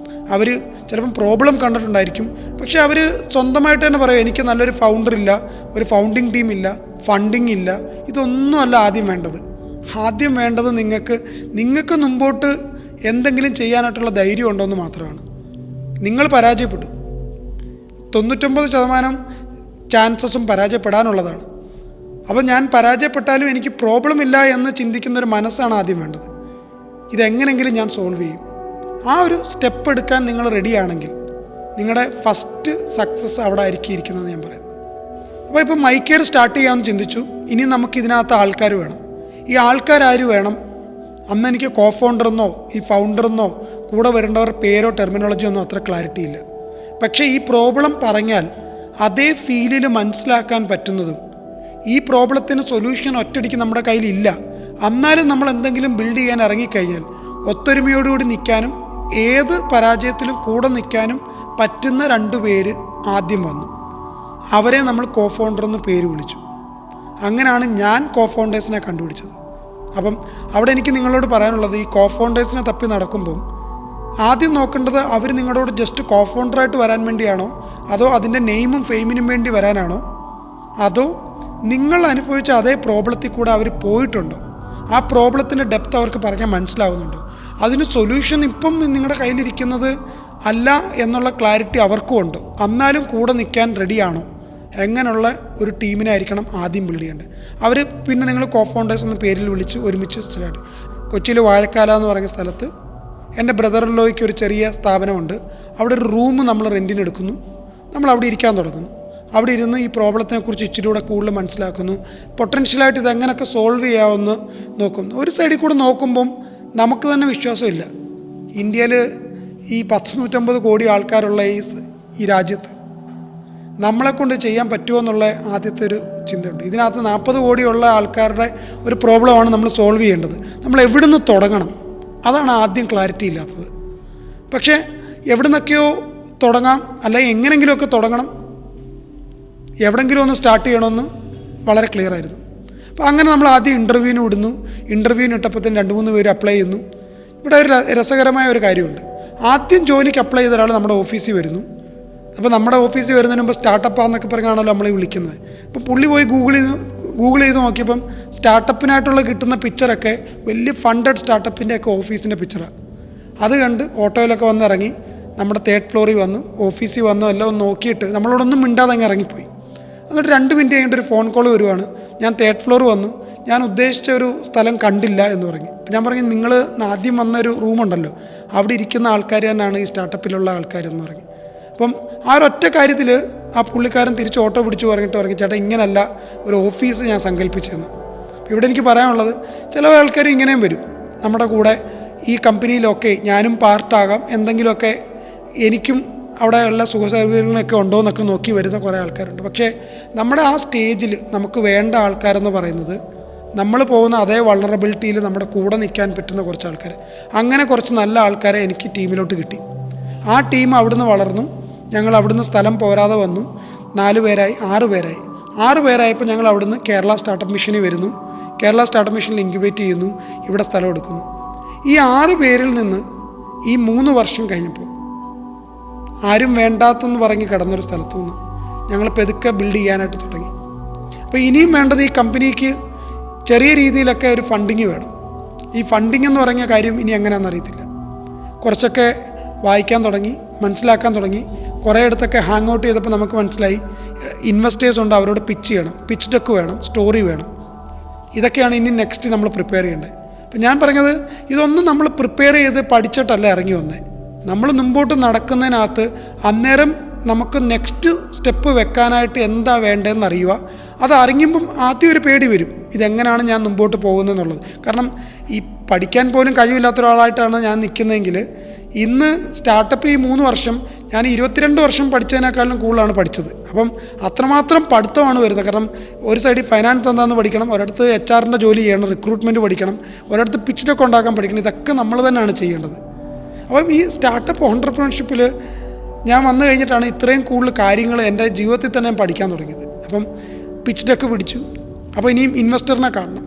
അവർ ചിലപ്പം പ്രോബ്ലം കണ്ടിട്ടുണ്ടായിരിക്കും. പക്ഷേ അവർ സ്വന്തമായിട്ട് തന്നെ പറയും, എനിക്ക് നല്ലൊരു ഫൗണ്ടർ ഇല്ല, ഒരു ഫൗണ്ടിങ് ടീം ഇല്ല, ഫണ്ടിങ് ഇല്ല. ഇതൊന്നുമല്ല ആദ്യം വേണ്ടത്. ആദ്യം വേണ്ടത് നിങ്ങൾക്ക് മുമ്പോട്ട് എന്തെങ്കിലും ചെയ്യാനായിട്ടുള്ള ധൈര്യം ഉണ്ടോ എന്ന് മാത്രമാണ്. നിങ്ങൾ പരാജയപ്പെടും. 99% ചാൻസസും പരാജയപ്പെടാനുള്ളതാണ്. അപ്പോൾ ഞാൻ പരാജയപ്പെട്ടാലും എനിക്ക് പ്രോബ്ലം ഇല്ല എന്ന് ചിന്തിക്കുന്നൊരു മനസ്സാണ് ആദ്യം വേണ്ടത്. ഇതെങ്ങനെയെങ്കിലും ഞാൻ സോൾവ് ചെയ്യും. ആ ഒരു സ്റ്റെപ്പ് എടുക്കാൻ നിങ്ങൾ റെഡിയാണെങ്കിൽ നിങ്ങളുടെ ഫസ്റ്റ് സക്സസ് അവിടെ ആയിരിക്കും ഇരിക്കുന്നത് ഞാൻ പറയുന്നത്. അപ്പോൾ ഇപ്പോൾ മൈക്കെയർ സ്റ്റാർട്ട് ചെയ്യാമെന്ന് ചിന്തിച്ചു. ഇനി നമുക്ക് ഇതിനകത്ത് ആൾക്കാർ വേണം. ഈ ആൾക്കാരാര് വേണം? അന്ന് എനിക്ക് കോ ഫൗണ്ടറെന്നോ ഈ ഫൗണ്ടറെന്നോ കൂടെ വരേണ്ടവർ പേരോ ടെർമിനോളജിയോ ഒന്നും അത്ര ക്ലാരിറ്റി ഇല്ല. പക്ഷേ ഈ പ്രോബ്ലം പറഞ്ഞാൽ അതേ ഫീലിൽ മനസ്സിലാക്കാൻ പറ്റുന്നതും, ഈ പ്രോബ്ലത്തിന് സൊല്യൂഷൻ ഒറ്റയടിക്ക് നമ്മുടെ കയ്യിലില്ല, എന്നാലും നമ്മൾ എന്തെങ്കിലും ബിൽഡ് ചെയ്യാൻ ഇറങ്ങിക്കഴിഞ്ഞാൽ ഒത്തൊരുമയോടുകൂടി നിൽക്കാനും ഏത് പരാജയത്തിലും കൂടെ നിൽക്കാനും പറ്റുന്ന 2 പേര് ആദ്യം വന്നു. അവരെ നമ്മൾ കോ ഫൗണ്ടർ എന്ന് പേര് വിളിച്ചു. അങ്ങനെയാണ് ഞാൻ കോ ഫൗണ്ടേഴ്സിനെ കണ്ടുപിടിച്ചത്. അപ്പം അവിടെ എനിക്ക് നിങ്ങളോട് പറയാനുള്ളത്, ഈ കോ ഫൗണ്ടേഴ്സിനെ തപ്പി നടക്കുമ്പം ആദ്യം നോക്കേണ്ടത് അവർ നിങ്ങളോട് ജസ്റ്റ് കോ ഫൗണ്ടറായിട്ട് വരാൻ വേണ്ടിയാണോ, അതോ അതിൻ്റെ നെയിമും ഫെയിമിനും വേണ്ടി വരാനാണോ, അതോ നിങ്ങൾ അനുഭവിച്ച അതേ പ്രോബ്ലത്തിൽ കൂടെ അവർ പോയിട്ടുണ്ടോ, ആ പ്രോബ്ലത്തിൻ്റെ ഡെപ്ത് അവർക്ക് പറയാൻ മനസ്സിലാവുന്നുണ്ടോ, അതിന് സൊല്യൂഷൻ ഇപ്പം നിങ്ങളുടെ കയ്യിലിരിക്കുന്നത് അല്ല എന്നുള്ള ക്ലാരിറ്റി അവർക്കും ഉണ്ട്, എന്നാലും കൂടെ നിൽക്കാൻ റെഡിയാണോ, എങ്ങനെയുള്ള ഒരു ടീമിനായിരിക്കണം ആദ്യം ബിൽഡ് ചെയ്യേണ്ടത്. അവർ പിന്നെ നിങ്ങൾ കോ ഫൗണ്ടേഴ്സ് എന്ന പേരിൽ വിളിച്ച് ഒരുമിച്ച് സ്റ്റാർട്ട്. കൊച്ചിയിൽ വാഴക്കാല എന്ന് പറയുന്ന സ്ഥലത്ത് എൻ്റെ ബ്രദറിലോയ്ക്ക് ഒരു ചെറിയ സ്ഥാപനമുണ്ട്. അവിടെ ഒരു റൂം നമ്മൾ റെൻറ്റിന് എടുക്കുന്നു. നമ്മൾ അവിടെ ഇരിക്കാൻ തുടങ്ങുന്നു. അവിടെ ഇരുന്ന് ഈ പ്രോബ്ലത്തിനെക്കുറിച്ച് ഇച്ചിരി കൂടെ കൂടുതൽ മനസ്സിലാക്കുന്നു. പൊട്ടൻഷ്യലായിട്ട് ഇതെങ്ങനെയൊക്കെ സോൾവ് ചെയ്യാമെന്ന് നോക്കുന്നു. ഒരു സൈഡിൽ കൂടെ നോക്കുമ്പം നമുക്ക് തന്നെ വിശ്വാസമില്ല, ഇന്ത്യയിൽ ഈ 150 കോടി ആൾക്കാരുള്ള ഈ രാജ്യത്ത് നമ്മളെക്കൊണ്ട് ചെയ്യാൻ പറ്റുമോ എന്നുള്ള ആദ്യത്തെ ഒരു ചിന്തയുണ്ട്. ഇതിനകത്ത് 40 കോടിയുള്ള ആൾക്കാരുടെ ഒരു പ്രോബ്ലമാണ് നമ്മൾ സോൾവ് ചെയ്യേണ്ടത്. നമ്മൾ എവിടെ നിന്ന് തുടങ്ങണം, അതാണ് ആദ്യം ക്ലാരിറ്റി ഇല്ലാത്തത്. പക്ഷേ എവിടെ നിന്നൊക്കെയോ തുടങ്ങാം, അല്ലെങ്കിൽ എങ്ങനെയെങ്കിലുമൊക്കെ തുടങ്ങണം, എവിടെയെങ്കിലും ഒന്ന് സ്റ്റാർട്ട് ചെയ്യണമെന്ന് വളരെ ക്ലിയർ ആയിരുന്നു. അപ്പോൾ അങ്ങനെ നമ്മൾ ആദ്യം ഇൻ്റർവ്യൂവിന് വിടുന്നു. ഇൻ്റർവ്യൂവിന് ഇട്ടപ്പോഴത്തേന് 2-3 പേര് അപ്ലൈ ചെയ്യുന്നു. ഇവിടെ ഒരു രസകരമായ ഒരു കാര്യമുണ്ട്. ആദ്യം ജോലിക്ക് അപ്ലൈ ചെയ്ത ഒരാൾ നമ്മുടെ ഓഫീസിൽ വരുന്നു. അപ്പോൾ നമ്മുടെ ഓഫീസിൽ വരുന്നതിന് മുമ്പ് സ്റ്റാർട്ടപ്പാന്നൊക്കെ പറഞ്ഞാണല്ലോ നമ്മളെ വിളിക്കുന്നത്. അപ്പം പുള്ളി പോയി ഗൂഗിൾ ചെയ്ത് നോക്കിയപ്പം സ്റ്റാർട്ടപ്പിനായിട്ടുള്ള കിട്ടുന്ന പിക്ചറൊക്കെ വലിയ ഫണ്ടഡ് സ്റ്റാർട്ടപ്പിൻ്റെയൊക്കെ ഓഫീസിൻ്റെ പിക്ചറാണ്. അത് കണ്ട് ഓട്ടോയിലൊക്കെ വന്നിറങ്ങി നമ്മുടെ 3rd ഫ്ലോറിൽ വന്നു, ഓഫീസിൽ വന്നു, എല്ലാം ഒന്ന് നോക്കിയിട്ട് നമ്മളോടൊന്നും മിണ്ടാതെ അങ്ങ് ഇറങ്ങിപ്പോയി. എന്നിട്ട് 2 മിനിറ്റ് കഴിഞ്ഞിട്ട് ഒരു ഫോൺ കോൾ വരുവാണ്, ഞാൻ 3rd ഫ്ലോർ വന്നു, ഞാൻ ഉദ്ദേശിച്ച ഒരു സ്ഥലം കണ്ടില്ല എന്ന് പറഞ്ഞു. അപ്പം ഞാൻ പറഞ്ഞു, നിങ്ങൾ ആദ്യം വന്നൊരു റൂമുണ്ടല്ലോ, അവിടെ ഇരിക്കുന്ന ആൾക്കാർ തന്നെയാണ് ഈ സ്റ്റാർട്ടപ്പിലുള്ള ആൾക്കാരെന്ന് പറഞ്ഞു. അപ്പം ആ ഒരൊറ്റ കാര്യത്തിൽ ആ പുള്ളിക്കാരൻ തിരിച്ച് ഓട്ടോ പിടിച്ച് പറഞ്ഞു, ചേട്ടാ ഇങ്ങനല്ല ഒരു ഓഫീസ് ഞാൻ സങ്കല്പിച്ചതെന്ന്. ഇവിടെ എനിക്ക് പറയാനുള്ളത്, ചില ആൾക്കാർ ഇങ്ങനെയും വരും നമ്മുടെ കൂടെ, ഈ കമ്പനിയിലൊക്കെ ഞാനും പാർട്ടാകാം, എന്തെങ്കിലുമൊക്കെ എനിക്കും അവിടെ ഉള്ള സുഖസൗകര്യങ്ങളൊക്കെ ഉണ്ടോ എന്നൊക്കെ നോക്കി വരുന്ന കുറേ ആൾക്കാരുണ്ട്. പക്ഷേ നമ്മുടെ ആ സ്റ്റേജിൽ നമുക്ക് വേണ്ട ആൾക്കാരെന്ന് പറയുന്നത് നമ്മൾ പോകുന്ന അതേ വൾണറബിലിറ്റിയിൽ നമ്മുടെ കൂടെ നിൽക്കാൻ പറ്റുന്ന കുറച്ച് ആൾക്കാർ. അങ്ങനെ കുറച്ച് നല്ല ആൾക്കാരെ എനിക്ക് ടീമിലോട്ട് കിട്ടി. ആ ടീം അവിടുന്ന് വളർന്നു. ഞങ്ങൾ അവിടുന്ന് സ്ഥലം പോരാതെ വന്നു. 4 പേരായി, 6 പേരായി. 6 പേരായപ്പോൾ ഞങ്ങൾ അവിടുന്ന് കേരള സ്റ്റാർട്ടപ്പ് മിഷനിൽ വരുന്നു. കേരള സ്റ്റാർട്ടപ്പ് മിഷനിൽ ഇൻക്യുബേറ്റ് ചെയ്യുന്നു, ഇവിടെ സ്ഥലം എടുക്കുന്നു. ഈ 6 പേരിൽ നിന്ന് ഈ 3 വർഷം കഴിഞ്ഞപ്പോൾ ആരും വേണ്ടാത്തെന്ന് പറഞ്ഞ് കിടന്നൊരു സ്ഥലത്തു നിന്ന് ഞങ്ങൾ പെതുക്കെ ബിൽഡ് ചെയ്യാനായിട്ട് തുടങ്ങി. അപ്പോൾ ഇനിയും വേണ്ടത് ഈ കമ്പനിക്ക് ചെറിയ രീതിയിലൊക്കെ ഒരു ഫണ്ടിങ് വേണം. ഈ ഫണ്ടിങ് എന്ന് പറഞ്ഞ കാര്യം ഇനി എങ്ങനെയാണെന്ന് അറിയത്തില്ല. കുറച്ചൊക്കെ വായിക്കാൻ തുടങ്ങി, മനസ്സിലാക്കാൻ തുടങ്ങി. കുറേ ഇടത്തൊക്കെ ഹാങ് ഔട്ട് ചെയ്തപ്പോൾ നമുക്ക് മനസ്സിലായി ഇൻവെസ്റ്റേഴ്സ് ഉണ്ട്, അവരോട് പിച്ച് ചെയ്യണം, പിച്ച് ഡെക്ക് വേണം, സ്റ്റോറി വേണം. ഇതൊക്കെയാണ് ഇനി നെക്സ്റ്റ് നമ്മൾ പ്രിപ്പയർ ചെയ്യേണ്ടത്. അപ്പം ഞാൻ പറഞ്ഞത്, ഇതൊന്നും നമ്മൾ പ്രിപ്പയർ ചെയ്ത് പഠിച്ചിട്ടല്ല ഇറങ്ങി വന്നേ. നമ്മൾ മുമ്പോട്ട് നടക്കുന്നതിനകത്ത് അന്നേരം നമുക്ക് നെക്സ്റ്റ് സ്റ്റെപ്പ് വെക്കാനായിട്ട് എന്താ വേണ്ടതെന്ന് അറിയുക. അത് അറിയുമ്പം ആദ്യം ഒരു പേടി വരും, ഇതെങ്ങനെയാണ് ഞാൻ മുമ്പോട്ട് പോകുന്നതെന്നുള്ളത്. കാരണം ഈ പഠിക്കാൻ പോലും കഴിവില്ലാത്ത ഒരാളായിട്ടാണ് ഞാൻ നിൽക്കുന്നതെങ്കിൽ ഇന്ന് സ്റ്റാർട്ടപ്പ് ഈ 3 വർഷം ഞാൻ 22 വർഷം പഠിച്ചതിനേക്കാളും കൂടുതലാണ് പഠിച്ചത്. അപ്പം അത്രമാത്രം പഠിത്തമാണ് വരുന്നത്. കാരണം ഒരു സൈഡിൽ ഫൈനാൻസ് എന്താണെന്ന് പഠിക്കണം, ഒരിടത്ത് HR ജോലി ചെയ്യണം, റിക്രൂട്ട്മെൻറ്റ് പഠിക്കണം, ഒരിടത്ത് പിച്ച് ഡെക്ക് ഉണ്ടാക്കാൻ പഠിക്കണം. ഇതൊക്കെ നമ്മൾ തന്നെയാണ് ചെയ്യേണ്ടത്. അപ്പം ഈ സ്റ്റാർട്ടപ്പ് ഓൺട്രപ്രണർഷിപ്പിൽ ഞാൻ വന്നു കഴിഞ്ഞിട്ടാണ് ഇത്രയും കൂടുതൽ കാര്യങ്ങൾ എൻ്റെ ജീവിതത്തിൽ തന്നെ ഞാൻ പഠിക്കാൻ തുടങ്ങിയത്. അപ്പം പിച്ച് ഡെക്ക് പിടിച്ചു. അപ്പോൾ ഇനിയും ഇൻവെസ്റ്ററിനെ കാണണം.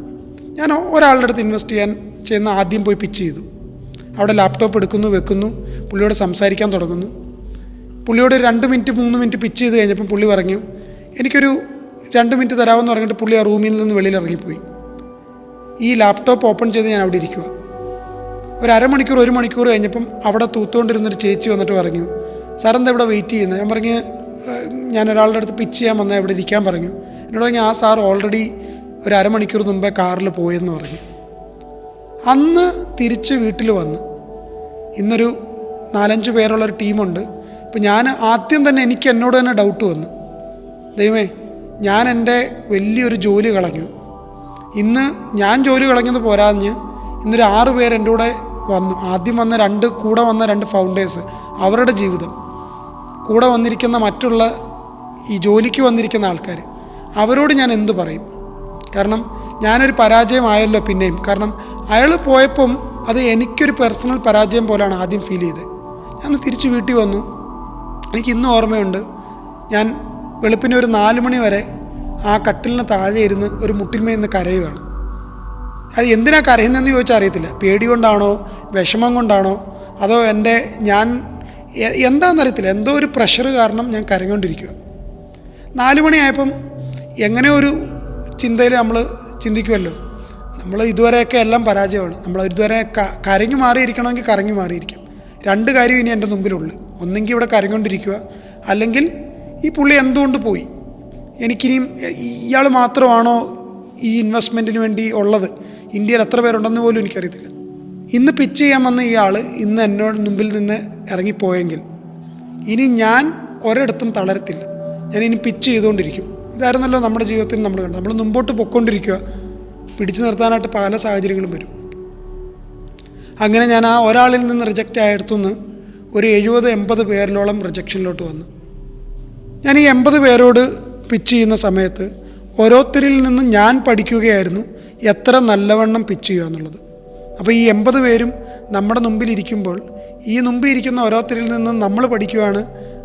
ഞാൻ ഒരാളുടെ അടുത്ത് ഇൻവെസ്റ്റ് ചെയ്യുന്ന ആദ്യം പോയി പിച്ച് ചെയ്തു. അവിടെ ലാപ്ടോപ്പ് എടുക്കുന്നു, വെക്കുന്നു, പുള്ളിയോട് സംസാരിക്കാൻ തുടങ്ങുന്നു. പുള്ളിയോട് 2 മിനിറ്റ് 3 മിനിറ്റ് പിച്ച് ചെയ്ത് കഴിഞ്ഞപ്പം പുള്ളി പറഞ്ഞു, എനിക്കൊരു 2 മിനിറ്റ് തരാമെന്ന് പറഞ്ഞിട്ട് പുള്ളി ആ റൂമിൽ നിന്ന് വെളിയിൽ ഇറങ്ങിപ്പോയി. ഈ ലാപ്ടോപ്പ് ഓപ്പൺ ചെയ്ത് ഞാൻ അവിടെ ഇരിക്കുക. ഒരു അരമണിക്കൂർ 1 മണിക്കൂർ കഴിഞ്ഞപ്പം അവിടെ തൂത്തുകൊണ്ടിരുന്നൊരു ചേച്ചി വന്നിട്ട് പറഞ്ഞു, സാർ എന്താ ഇവിടെ വെയിറ്റ് ചെയ്യുന്നത്? ഞാൻ പറഞ്ഞു, ഞാൻ ഒരാളുടെ അടുത്ത് പിച്ച് ചെയ്യാൻ വന്നാൽ ഇവിടെ ഇരിക്കാൻ പറഞ്ഞു. എന്നോട് പറഞ്ഞു, ആ സാർ ഓൾറെഡി ഒരു അരമണിക്കൂർ മുമ്പേ കാറിൽ പോയെന്ന് പറഞ്ഞു. അന്ന് തിരിച്ച് വീട്ടിൽ വന്ന് ഇന്നൊരു 4-5 പേരുള്ളൊരു ടീമുണ്ട്. ഇപ്പം ഞാൻ ആദ്യം തന്നെ എനിക്ക് എന്നോട് തന്നെ ഡൗട്ട് വന്നു, ദൈവമേ ഞാൻ എൻ്റെ വലിയൊരു ജോലി കളഞ്ഞു. ഇന്ന് ഞാൻ ജോലി കളഞ്ഞത് പോരാഞ്ഞ് ഇന്നൊരു 6 പേര് എൻ്റെ കൂടെ വന്നു. ആദ്യം വന്ന കൂടെ വന്ന 2 ഫൗണ്ടേഴ്സ്, അവരുടെ ജീവിതം, കൂടെ വന്നിരിക്കുന്ന മറ്റുള്ള ഈ ജോലിക്ക് വന്നിരിക്കുന്ന ആൾക്കാർ, അവരോട് ഞാൻ എന്ത് പറയും? കാരണം ഞാനൊരു പരാജയമായല്ലോ പിന്നെയും. കാരണം അയാൾ പോയപ്പം അത് എനിക്കൊരു പേഴ്സണൽ പരാജയം പോലെയാണ് ആദ്യം ഫീൽ ചെയ്തത്. ഞാൻ തിരിച്ച് വീട്ടിൽ വന്നു. എനിക്ക് ഇന്നും ഓർമ്മയുണ്ട്, ഞാൻ വെളുപ്പിന് ഒരു 4 മണി വരെ ആ കട്ടിലിന് താഴെ ഇരുന്ന് ഒരു മുട്ടിന്മേൽ നിന്ന് കരയുകയാണ്. അത് എന്തിനാണ് കരയുന്നതെന്ന് ചോദിച്ചാൽ അറിയത്തില്ല. പേടി കൊണ്ടാണോ, വിഷമം കൊണ്ടാണോ, അതോ എന്താണെന്നറിയത്തില്ല, എന്തോ ഒരു പ്രഷർ കാരണം ഞാൻ കരഞ്ഞുകൊണ്ടിരിക്കുക. 4 മണിയായപ്പം എങ്ങനെ ഒരു ചിന്തയിൽ നമ്മൾ ചിന്തിക്കുമല്ലോ, നമ്മൾ ഇതുവരെയൊക്കെ എല്ലാം പരാജയമാണ്, നമ്മൾ ഇതുവരെ കരഞ്ഞു മാറിയിരിക്കണമെങ്കിൽ കരഞ്ഞു മാറിയിരിക്കും. 2 കാര്യം ഇനി എൻ്റെ മുമ്പിലുള്ളു. ഒന്നെങ്കിൽ ഇവിടെ കരഞ്ഞുകൊണ്ടിരിക്കുക, അല്ലെങ്കിൽ ഈ പുള്ളി എന്തുകൊണ്ട് പോയി, എനിക്കിനിയും ഇയാൾ മാത്രമാണോ ഈ ഇൻവെസ്റ്റ്മെൻറ്റിന് വേണ്ടി ഉള്ളത്, ഇന്ത്യയിൽ എത്ര പേരുണ്ടെന്ന് പോലും എനിക്കറിയത്തില്ല. ഇന്ന് പിച്ച് ചെയ്യാൻ വന്ന ഇയാൾ ഇന്ന് എന്നോട് മുമ്പിൽ നിന്ന് ഇറങ്ങിപ്പോയെങ്കിൽ ഇനി ഞാൻ ഒരിടത്തും തളരത്തില്ല, ഞാൻ ഇനി പിച്ച് ചെയ്തുകൊണ്ടിരിക്കും. ഇതായിരുന്നല്ലോ നമ്മുടെ ജീവിതത്തിൽ നമ്മൾ കണ്ടത്. നമ്മൾ മുമ്പോട്ട് പൊയ്ക്കൊണ്ടിരിക്കുക, പിടിച്ചു നിർത്താനായിട്ട് പല സാഹചര്യങ്ങളും വരും. അങ്ങനെ ഞാൻ ആ ഒരാളിൽ നിന്ന് റിജക്റ്റ് ആയിടത്തുനിന്ന് ഒരു 70-80 പേരിലോളം റിജക്ഷനിലോട്ട് വന്നു. ഞാൻ ഈ 80 പേരോട് പിച്ച് ചെയ്യുന്ന സമയത്ത് ഓരോരുത്തരിൽ നിന്നും ഞാൻ പഠിക്കുകയായിരുന്നു എത്ര നല്ലവണ്ണം പിച്ച് ചെയ്യുക എന്നുള്ളത്. അപ്പോൾ ഈ 80 പേരും നമ്മുടെ മുമ്പിൽ ഇരിക്കുമ്പോൾ ഈ മുമ്പിൽ ഇരിക്കുന്ന ഓരോരുത്തരിൽ നിന്നും നമ്മൾ പഠിക്കുകയാണ്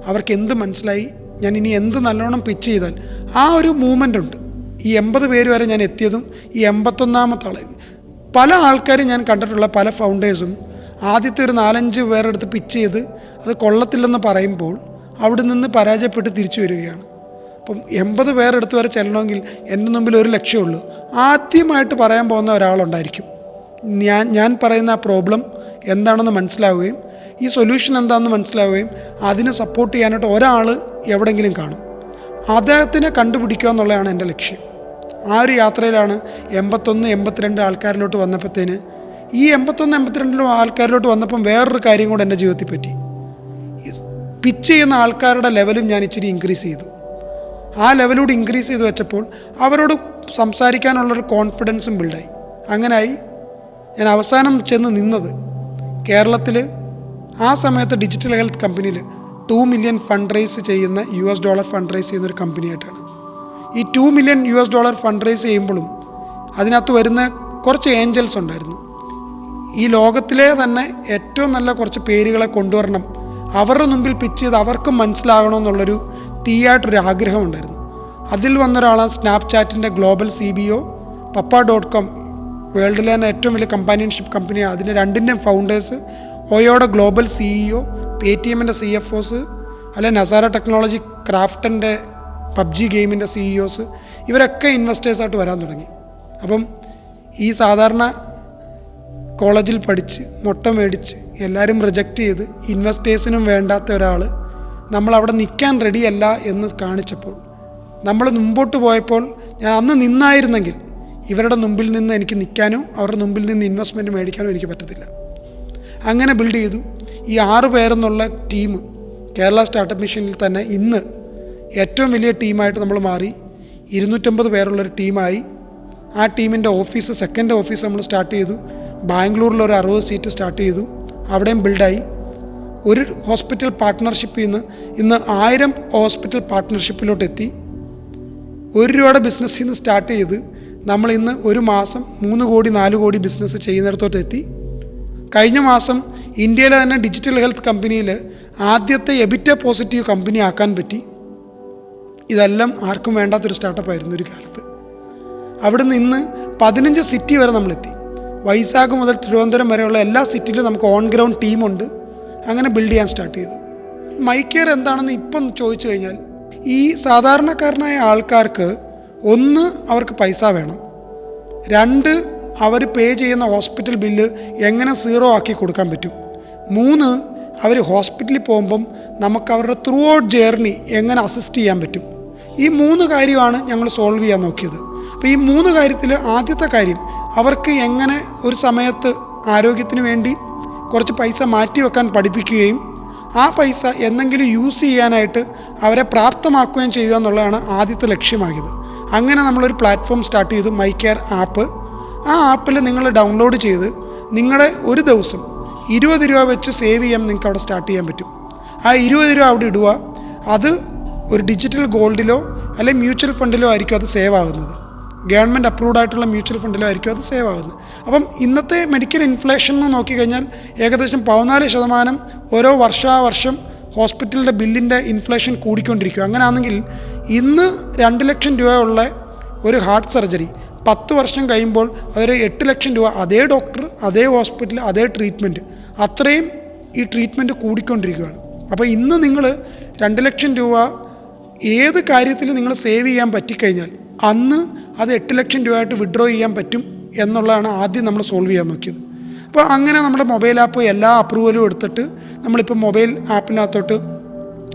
അവർക്ക് എന്ത് മനസ്സിലായി, ഞാൻ ഇനി എന്ത് നല്ലോണം പിച്ച് ചെയ്താൽ. ആ ഒരു മൂവ്മെൻ്റ് ഉണ്ട്. ഈ 80 പേര് വരെ ഞാൻ എത്തിയതും ഈ 81ാമത്തെ ആൾ. പല ആൾക്കാരും ഞാൻ കണ്ടിട്ടുള്ള പല ഫൗണ്ടേഴ്സും ആദ്യത്തെ ഒരു 4-5 പേരെടുത്ത് പിച്ച് ചെയ്ത് അത് കൊള്ളത്തില്ലെന്ന് പറയുമ്പോൾ അവിടെ നിന്ന് പരാജയപ്പെട്ട് തിരിച്ചു വരികയാണ്. അപ്പം 80 പേരെടുത്ത് വരെ ചെല്ലണമെങ്കിൽ എൻ്റെ മുമ്പിൽ ഒരു ലക്ഷ്യമുള്ളൂ. ആദ്യമായിട്ട് പറയാൻ പോകുന്ന ഒരാളുണ്ടായിരിക്കും. ഞാൻ പറയുന്ന ആ പ്രോബ്ലം എന്താണെന്ന് മനസ്സിലാവുകയും ഈ സൊല്യൂഷൻ എന്താണെന്ന് മനസ്സിലാവുകയും അതിനെ സപ്പോർട്ട് ചെയ്യാനായിട്ട് ഒരാൾ എവിടെയെങ്കിലും കാണും. അദ്ദേഹത്തിനെ കണ്ടുപിടിക്കുക എന്നുള്ളതാണ് എൻ്റെ ലക്ഷ്യം. ആ ഒരു യാത്രയിലാണ് 81-82 ആൾക്കാരിലോട്ട് വന്നപ്പോഴത്തേന് ഈ 81-82 ആൾക്കാരിലോട്ട് വന്നപ്പം വേറൊരു കാര്യം കൂടെ എൻ്റെ ജീവിതത്തിൽ പറ്റി. പിച്ച് ചെയ്യുന്ന ആൾക്കാരുടെ ലെവലും ഞാൻ ഇച്ചിരി ഇൻക്രീസ് ചെയ്തു. ആ ലെവലോട് ഇൻക്രീസ് ചെയ്ത് വെച്ചപ്പോൾ അവരോട് സംസാരിക്കാനുള്ളൊരു കോൺഫിഡൻസും ബിൽഡായി. അങ്ങനായി ഞാൻ അവസാനം ചെന്ന് നിന്നത് കേരളത്തിൽ ആ സമയത്ത് ഡിജിറ്റൽ ഹെൽത്ത് കമ്പനിയിൽ $2 മില്യൺ ഫണ്ട് റേസ് ചെയ്യുന്ന $US ഫണ്ട് റേസ് ചെയ്യുന്നൊരു കമ്പനിയായിട്ടാണ്. ഈ $2 മില്യൺ ഫണ്ട് റേസ് ചെയ്യുമ്പോഴും അതിനകത്ത് വരുന്ന കുറച്ച് ഏഞ്ചൽസ് ഉണ്ടായിരുന്നു. ഈ ലോകത്തിലെ തന്നെ ഏറ്റവും നല്ല കുറച്ച് പേരുകളെ കൊണ്ടുവരണം, അവരുടെ മുമ്പിൽ പിച്ച് ചെയ്ത് അവർക്കും മനസ്സിലാകണമെന്നുള്ളൊരു തീയായിട്ടൊരു ആഗ്രഹമുണ്ടായിരുന്നു. അതിൽ വന്നൊരാളാണ് സ്നാപ്ചാറ്റിൻ്റെ ഗ്ലോബൽ CBO, papa.com, വേൾഡിലെ തന്നെ ഏറ്റവും വലിയ കമ്പാനിയൻഷിപ്പ് കമ്പനിയാണ്. അതിൻ്റെ 2ൻ്റെയും ഫൗണ്ടേഴ്സ്, ഓയോയുടെ ഗ്ലോബൽ CEO, പേടിഎമ്മിൻ്റെ CFOs, അല്ലെ നസാര ടെക്നോളജി, ക്രാഫ്റ്റൻ്റെ PUBG ഗെയിമിൻ്റെ CEOs, ഇവരൊക്കെ ഇൻവെസ്റ്റേഴ്സായിട്ട് വരാൻ തുടങ്ങി. അപ്പം ഈ സാധാരണ കോളേജിൽ പഠിച്ച് മുട്ട മേടിച്ച് എല്ലാവരും റിജക്റ്റ് ചെയ്ത് ഇൻവെസ്റ്റേഴ്സിനും വേണ്ടാത്ത ഒരാൾ നമ്മളവിടെ നിൽക്കാൻ റെഡിയല്ല എന്ന് കാണിച്ചപ്പോൾ, നമ്മൾ മുമ്പോട്ട് പോയപ്പോൾ ഞാൻ അന്ന് നിന്നായിരുന്നെങ്കിൽ ഇവരുടെ മുമ്പിൽ നിന്ന് എനിക്ക് നിൽക്കാനോ അവരുടെ മുമ്പിൽ നിന്ന് ഇൻവെസ്റ്റ്മെൻറ്റ് മേടിക്കാനോ എനിക്ക് പറ്റത്തില്ല. അങ്ങനെ ബിൽഡ് ചെയ്തു. ഈ 6 പേരെന്നുള്ള ടീം കേരള സ്റ്റാർട്ടപ്പ് മിഷനിൽ തന്നെ ഇന്ന് ഏറ്റവും വലിയ ടീമായിട്ട് നമ്മൾ മാറി. 250 പേരുള്ളൊരു ടീമായി. ആ ടീമിൻ്റെ ഓഫീസ്, സെക്കൻഡ് ഓഫീസ് നമ്മൾ സ്റ്റാർട്ട് ചെയ്തു. ബാംഗ്ലൂരിലൊരു 60 സീറ്റ് സ്റ്റാർട്ട് ചെയ്തു. അവിടെയും ബിൽഡായി. ഒരു ഹോസ്പിറ്റൽ പാർട്ട്ണർഷിപ്പിൽ നിന്ന് ഇന്ന് 1000 ഹോസ്പിറ്റൽ പാർട്ട്ണർഷിപ്പിലോട്ട് എത്തി. $1 ബിസിനസ്സിൽ നിന്ന് സ്റ്റാർട്ട് ചെയ്ത് നമ്മൾ ഇന്ന് ഒരു മാസം 3 കോടി 4 കോടി ബിസിനസ് ചെയ്യുന്നിടത്തോട്ട് എത്തി. കഴിഞ്ഞ മാസം ഇന്ത്യയിലെ തന്നെ ഡിജിറ്റൽ ഹെൽത്ത് കമ്പനിയിൽ ആദ്യത്തെ എബിറ്റ പോസിറ്റീവ് കമ്പനി ആക്കാൻ പറ്റി. ഇതെല്ലാം ആർക്കും വേണ്ടാത്തൊരു സ്റ്റാർട്ടപ്പായിരുന്നു ഒരു കാലത്ത്. അവിടുന്ന് ഇന്ന് 15 സിറ്റി വരെ നമ്മളെത്തി. വൈസാഖ് മുതൽ തിരുവനന്തപുരം വരെയുള്ള എല്ലാ സിറ്റിയിലും നമുക്ക് ഓൺ ഗ്രൗണ്ട് ടീമുണ്ട്. അങ്ങനെ ബിൽഡ് ചെയ്യാൻ സ്റ്റാർട്ട് ചെയ്തു. മൈക്കെയർ എന്താണെന്ന് ഇപ്പം ചോദിച്ചു കഴിഞ്ഞാൽ, ഈ സാധാരണക്കാരനായ ആൾക്കാർക്ക് 1 അവർക്ക് പൈസ വേണം, 2 അവർ പേ ചെയ്യുന്ന ഹോസ്പിറ്റൽ ബില്ല് എങ്ങനെ 0 ആക്കി കൊടുക്കാൻ പറ്റും, 3 അവർ ഹോസ്പിറ്റലിൽ പോകുമ്പം നമുക്ക് അവരുടെ ത്രൂ ഔട്ട് ജേർണി എങ്ങനെ അസിസ്റ്റ് ചെയ്യാൻ പറ്റും. ഈ 3 കാര്യമാണ് ഞങ്ങൾ സോൾവ് ചെയ്യാൻ നോക്കിയത്. അപ്പോൾ ഈ 3 കാര്യത്തിൽ ആദ്യത്തെ കാര്യം, അവർക്ക് എങ്ങനെ ഒരു സമയത്ത് ആരോഗ്യത്തിന് വേണ്ടി കുറച്ച് പൈസ മാറ്റി വെക്കാൻ പഠിപ്പിക്കുകയും ആ പൈസ എന്തെങ്കിലും യൂസ് ചെയ്യാനായിട്ട് അവരെ പ്രാപ്തമാക്കുകയും ചെയ്യുക എന്നുള്ളതാണ് ആദ്യത്തെ ലക്ഷ്യമാകിയത്. അങ്ങനെ നമ്മളൊരു പ്ലാറ്റ്ഫോം സ്റ്റാർട്ട് ചെയ്തു, മൈക്കെയർ ആപ്പ്. ആ ആപ്പിൽ നിങ്ങൾ ഡൗൺലോഡ് ചെയ്ത് നിങ്ങളുടെ ഒരു ദിവസം 20 രൂപ വെച്ച് സേവ് ചെയ്യാൻ നിങ്ങൾക്ക് അവിടെ സ്റ്റാർട്ട് ചെയ്യാൻ പറ്റും. ആ 20 രൂപ അവിടെ ഇടുക. അത് ഒരു ഡിജിറ്റൽ ഗോൾഡിലോ അല്ലെങ്കിൽ മ്യൂച്വൽ ഫണ്ടിലോ ആയിരിക്കും അത് സേവ് ആകുന്നത്. ഗവൺമെൻറ് അപ്രൂവ്ഡ് ആയിട്ടുള്ള മ്യൂച്വൽ ഫണ്ടിലോ ആയിരിക്കും അത് സേവ് ആകുന്നത്. അപ്പം ഇന്നത്തെ മെഡിക്കൽ ഇൻഫ്ലേഷൻ എന്ന് നോക്കിക്കഴിഞ്ഞാൽ ഏകദേശം 14% ഓരോ വർഷം ഹോസ്പിറ്റലിൻ്റെ ബില്ലിൻ്റെ ഇൻഫ്ലേഷൻ കൂടിക്കൊണ്ടിരിക്കും. അങ്ങനെയാണെങ്കിൽ ഇന്ന് 2 ലക്ഷം രൂപയുള്ള ഒരു ഹാർട്ട് സർജറി 10 വർഷം കഴിയുമ്പോൾ അതൊരു 8 ലക്ഷം രൂപ. അതേ ഡോക്ടർ, അതേ ഹോസ്പിറ്റൽ, അതേ ട്രീറ്റ്മെൻറ്റ്, അത്രയും ഈ ട്രീറ്റ്മെൻറ്റ് കൂടിക്കൊണ്ടിരിക്കുകയാണ്. അപ്പോൾ ഇന്ന് നിങ്ങൾ 2 ലക്ഷം രൂപ ഏത് കാര്യത്തിൽ നിങ്ങൾ സേവ് ചെയ്യാൻ പറ്റിക്കഴിഞ്ഞാൽ അന്ന് അത് 8 ലക്ഷം രൂപയായിട്ട് വിഡ്രോ ചെയ്യാൻ പറ്റും എന്നുള്ളതാണ് ആദ്യം നമ്മൾ സോൾവ് ചെയ്യാൻ നോക്കിയത്. അപ്പോൾ അങ്ങനെ നമ്മുടെ മൊബൈൽ ആപ്പ് എല്ലാ അപ്രൂവലും എടുത്തിട്ട് നമ്മളിപ്പോൾ മൊബൈൽ ആപ്പിനകത്തോട്ട്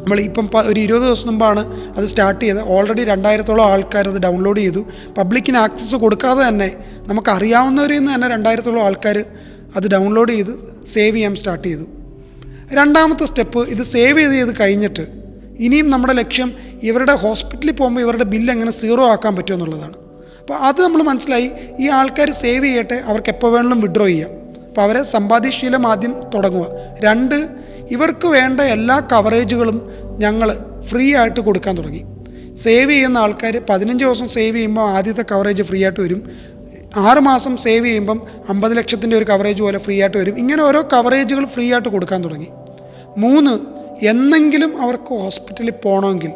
നമ്മളിപ്പം ഒരു 20 ദിവസം മുമ്പാണ് അത് സ്റ്റാർട്ട് ചെയ്തത്. ഓൾറെഡി 2000-ഓളം ആൾക്കാർ അത് ഡൗൺലോഡ് ചെയ്തു. പബ്ലിക്കിന് ആക്സസ് കൊടുക്കാതെ തന്നെ നമുക്കറിയാവുന്നവരിൽ നിന്ന് തന്നെ 2000-ഓളം ആൾക്കാർ അത് ഡൗൺലോഡ് ചെയ്ത് സേവ് ചെയ്യാൻ സ്റ്റാർട്ട് ചെയ്തു. രണ്ടാമത്തെ സ്റ്റെപ്പ്, ഇത് സേവ് ചെയ്ത് കഴിഞ്ഞിട്ട് ഇനിയും നമ്മുടെ ലക്ഷ്യം ഇവരുടെ ഹോസ്പിറ്റലിൽ പോകുമ്പോൾ ഇവരുടെ ബില്ല് എങ്ങനെ 0 ആക്കാൻ പറ്റുമെന്നുള്ളതാണ്. അപ്പോൾ അത് നമ്മൾ മനസ്സിലായി. ഈ ആൾക്കാർ സേവ് ചെയ്യട്ടെ, അവർക്ക് എപ്പോൾ വേണമെങ്കിലും വിഡ്രോ ചെയ്യാം. അപ്പോൾ അവരെ സമ്പാദ്യശീലം ആദ്യം തുടങ്ങുക. 2, ഇവർക്ക് വേണ്ട എല്ലാ കവറേജുകളും ഞങ്ങൾ ഫ്രീ ആയിട്ട് കൊടുക്കാൻ തുടങ്ങി. സേവ് ചെയ്യുന്ന ആൾക്കാർ 15 ദിവസം സേവ് ചെയ്യുമ്പോൾ ആദ്യത്തെ കവറേജ് ഫ്രീ ആയിട്ട് വരും. 6 മാസം സേവ് ചെയ്യുമ്പം 50 ലക്ഷത്തിൻ്റെ ഒരു കവറേജ് പോലെ ഫ്രീ ആയിട്ട് വരും. ഇങ്ങനെ ഓരോ കവറേജുകൾ ഫ്രീ ആയിട്ട് കൊടുക്കാൻ തുടങ്ങി. 3, എന്നെങ്കിലും അവർക്ക് ഹോസ്പിറ്റലിൽ പോകണമെങ്കിൽ,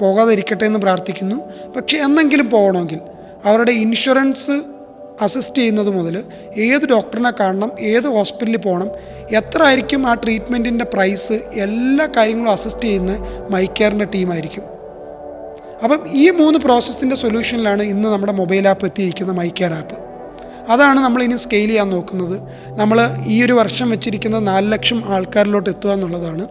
പോകാതിരിക്കട്ടെ എന്ന് പ്രാർത്ഥിക്കുന്നു, പക്ഷേ എന്നെങ്കിലും പോകണമെങ്കിൽ അവരുടെ ഇൻഷുറൻസ് അസിസ്റ്റ് ചെയ്യുന്നത് മുതൽ ഏത് ഡോക്ടറിനെ കാണണം, ഏത് ഹോസ്പിറ്റലിൽ പോകണം, എത്ര ആയിരിക്കും ആ ട്രീറ്റ്മെൻറ്റിൻ്റെ പ്രൈസ്, എല്ലാ കാര്യങ്ങളും അസിസ്റ്റ് ചെയ്യുന്ന മൈക്കെയറിൻ്റെ ടീമായിരിക്കും. അപ്പം ഈ 3 പ്രോസസ്സിൻ്റെ സൊല്യൂഷനിലാണ് ഇന്ന് നമ്മുടെ മൊബൈൽ ആപ്പ് എത്തിയിരിക്കുന്ന മൈക്കെയർ ആപ്പ്. അതാണ് നമ്മൾ ഇനി സ്കെയിൽ ചെയ്യാൻ നോക്കുന്നത്. നമ്മൾ ഈ ഒരു വർഷം വെച്ചിരിക്കുന്ന 4 ലക്ഷം ആൾക്കാരിലോട്ട് എത്തുക എന്നുള്ളതാണ്.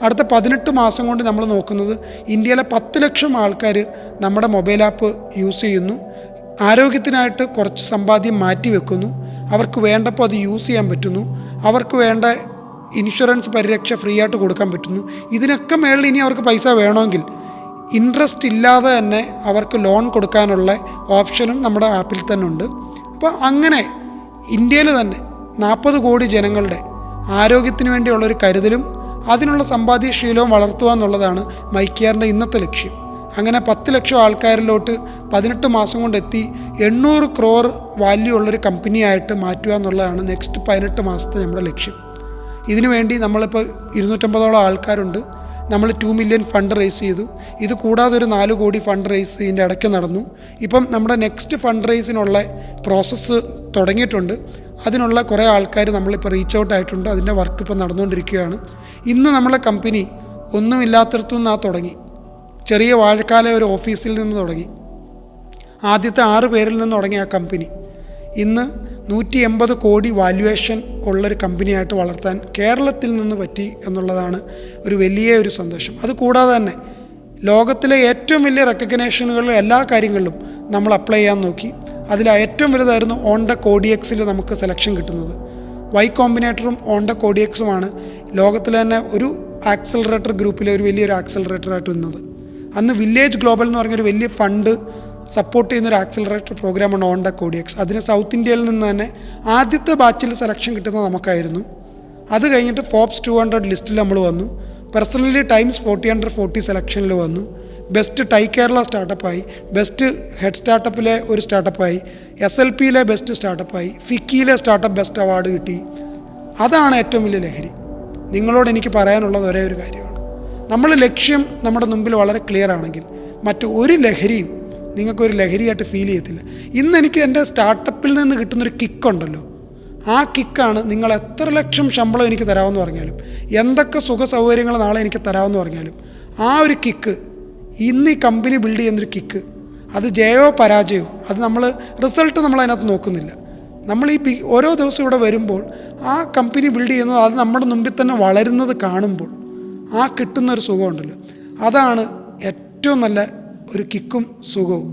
അടുത്ത 18 മാസം കൊണ്ട് നമ്മൾ നോക്കുന്നത് ഇന്ത്യയിലെ 10 ലക്ഷം ആൾക്കാർ നമ്മുടെ മൊബൈൽ ആപ്പ് യൂസ് ചെയ്യുന്നു. ആരോഗ്യത്തിനായിട്ട് കുറച്ച് സമ്പാദ്യം മാറ്റി വെക്കുന്നു. അവർക്ക് വേണ്ടപ്പോൾ അത് യൂസ് ചെയ്യാൻ പറ്റുന്നു. അവർക്ക് വേണ്ട ഇൻഷുറൻസ് പരിരക്ഷ ഫ്രീ ആയിട്ട് കൊടുക്കാൻ പറ്റുന്നു. ഇതിനൊക്കെ മേളിൽ ഇനി അവർക്ക് പൈസ വേണമെങ്കിൽ ഇൻട്രസ്റ്റ് ഇല്ലാതെ തന്നെ അവർക്ക് ലോൺ കൊടുക്കാനുള്ള ഓപ്ഷനും നമ്മുടെ ആപ്പിൽ തന്നെ ഉണ്ട്. അപ്പോൾ അങ്ങനെ ഇന്ത്യയിൽ തന്നെ 40 കോടി ജനങ്ങളുടെ ആരോഗ്യത്തിന് വേണ്ടിയുള്ളൊരു കരുതലും അതിനുള്ള സമ്പാദ്യശീലവും വളർത്തുക എന്നുള്ളതാണ് മൈക്കെയറിൻ്റെ ഇന്നത്തെ ലക്ഷ്യം. അങ്ങനെ 10 ലക്ഷം ആൾക്കാരിലോട്ട് 18 മാസം കൊണ്ടെത്തി 800 crore വാല്യൂ ഉള്ളൊരു കമ്പനിയായിട്ട് മാറ്റുക എന്നുള്ളതാണ് നെക്സ്റ്റ് 18 മാസത്തെ നമ്മുടെ ലക്ഷ്യം. ഇതിനു വേണ്ടി നമ്മളിപ്പോൾ 250ഓളം ആൾക്കാരുണ്ട്. നമ്മൾ 2 മില്യൺ ഫണ്ട് റേസ് ചെയ്തു. ഇത് കൂടാതെ ഒരു 4 കോടി ഫണ്ട് റേസ് ഇതിൻ്റെ ഇടയ്ക്ക് നടന്നു. ഇപ്പം നമ്മുടെ നെക്സ്റ്റ് ഫണ്ട് റേസിനുള്ള പ്രോസസ്സ് തുടങ്ങിയിട്ടുണ്ട്. അതിനുള്ള കുറേ ആൾക്കാർ നമ്മളിപ്പോൾ റീച്ച് ഔട്ട് ആയിട്ടുണ്ട്. അതിൻ്റെ വർക്ക് ഇപ്പോൾ നടന്നുകൊണ്ടിരിക്കുകയാണ്. ഇന്ന് നമ്മളെ കമ്പനി ഒന്നുമില്ലാത്തടത്തു നിന്നാണ് തുടങ്ങി. ചെറിയ വാഴക്കാല ഒരു ഓഫീസിൽ നിന്ന് തുടങ്ങി. ആദ്യത്തെ 6 പേരിൽ നിന്ന് തുടങ്ങിയ ആ കമ്പനി ഇന്ന് 180 കോടി വാല്യുവേഷൻ ഉള്ളൊരു കമ്പനിയായിട്ട് വളർത്താൻ കേരളത്തിൽ നിന്ന് പറ്റി എന്നുള്ളതാണ് ഒരു വലിയ ഒരു സന്തോഷം. അതുകൂടാതെ തന്നെ ലോകത്തിലെ ഏറ്റവും വലിയ റെക്കഗ്നേഷനുകളിലും എല്ലാ കാര്യങ്ങളിലും നമ്മൾ അപ്ലൈ ചെയ്യാൻ നോക്കി. അതിൽ ഏറ്റവും വലുതായിരുന്നു ഓണ്ട കോഡിഎക്സിൽ നമുക്ക് സെലക്ഷൻ കിട്ടുന്നത്. വൈ കോമ്പിനേറ്ററും ഓണ്ട കോഡിഎക്സുമാണ് ലോകത്തിലെ തന്നെ ഒരു ആക്സലറേറ്റർ ഗ്രൂപ്പിലെ ഒരു വലിയൊരു ആക്സലറേറ്ററായിട്ട് നിന്നത്. അന്ന് വില്ലേജ് ഗ്ലോബൽ എന്ന് പറഞ്ഞൊരു വലിയ ഫണ്ട് സപ്പോർട്ട് ചെയ്യുന്നൊരു ആക്സലറേറ്റർ പ്രോഗ്രാമാണ് ഓണ്ട കോഡിഎക്സ്. അതിന് സൗത്ത് ഇന്ത്യയിൽ നിന്ന് തന്നെ ആദ്യത്തെ ബാച്ചിൽ സെലക്ഷൻ കിട്ടുന്നത് നമുക്കായിരുന്നു. അത് കഴിഞ്ഞിട്ട് ഫോബ്സ് 200 ലിസ്റ്റിൽ നമ്മൾ വന്നു. പേഴ്സണലി ടൈംസ് 40/40 സെലക്ഷനിൽ വന്നു. ബെസ്റ്റ് ടൈ കേരള സ്റ്റാർട്ടപ്പായി, ബെസ്റ്റ് ഹെഡ് സ്റ്റാർട്ടപ്പിലെ ഒരു സ്റ്റാർട്ടപ്പായി, SLPയിലെ ബെസ്റ്റ് സ്റ്റാർട്ടപ്പായി, ഫിക്കിയിലെ സ്റ്റാർട്ടപ്പ് ബെസ്റ്റ് അവാർഡ് കിട്ടി. അതാണ് ഏറ്റവും വലിയ ലഹരി. നിങ്ങളോട് എനിക്ക് പറയാനുള്ളത് ഒരേ ഒരു കാര്യമാണ്. നമ്മൾ ലക്ഷ്യം നമ്മുടെ മുമ്പിൽ വളരെ ക്ലിയർ ആണെങ്കിൽ മറ്റു ഒരു ലഹരിയും നിങ്ങൾക്കൊരു ലഹരിയായിട്ട് ഫീൽ ചെയ്യത്തില്ല. ഇന്ന് എനിക്ക് എൻ്റെ സ്റ്റാർട്ടപ്പിൽ നിന്ന് കിട്ടുന്നൊരു കിക്കുണ്ടല്ലോ, ആ കിക്കാണ് നിങ്ങൾ എത്ര ലക്ഷം ശമ്പളം എനിക്ക് തരാമെന്ന് പറഞ്ഞാലും, എന്തൊക്കെ സുഖ സൗകര്യങ്ങൾ നാളെ എനിക്ക് തരാമെന്ന് പറഞ്ഞാലും, ആ ഒരു കിക്ക്, ഇന്ന് ഈ കമ്പനി ബിൽഡ് ചെയ്യുന്നൊരു കിക്ക്, അത് ജയമോ പരാജയമോ, അത് നമ്മൾ റിസൾട്ട് നമ്മളതിനകത്ത് നോക്കുന്നില്ല. നമ്മൾ ഈ ഓരോ ദിവസം ഇവിടെ വരുമ്പോൾ ആ കമ്പനി ബിൽഡ് ചെയ്യുന്നത്, അത് നമ്മുടെ മുമ്പിൽ തന്നെ വളരുന്നത് കാണുമ്പോൾ ആ കിട്ടുന്നൊരു സുഖമുണ്ടല്ലോ, അതാണ് ഏറ്റവും നല്ല ഒരു കിക്കും സുഖവും.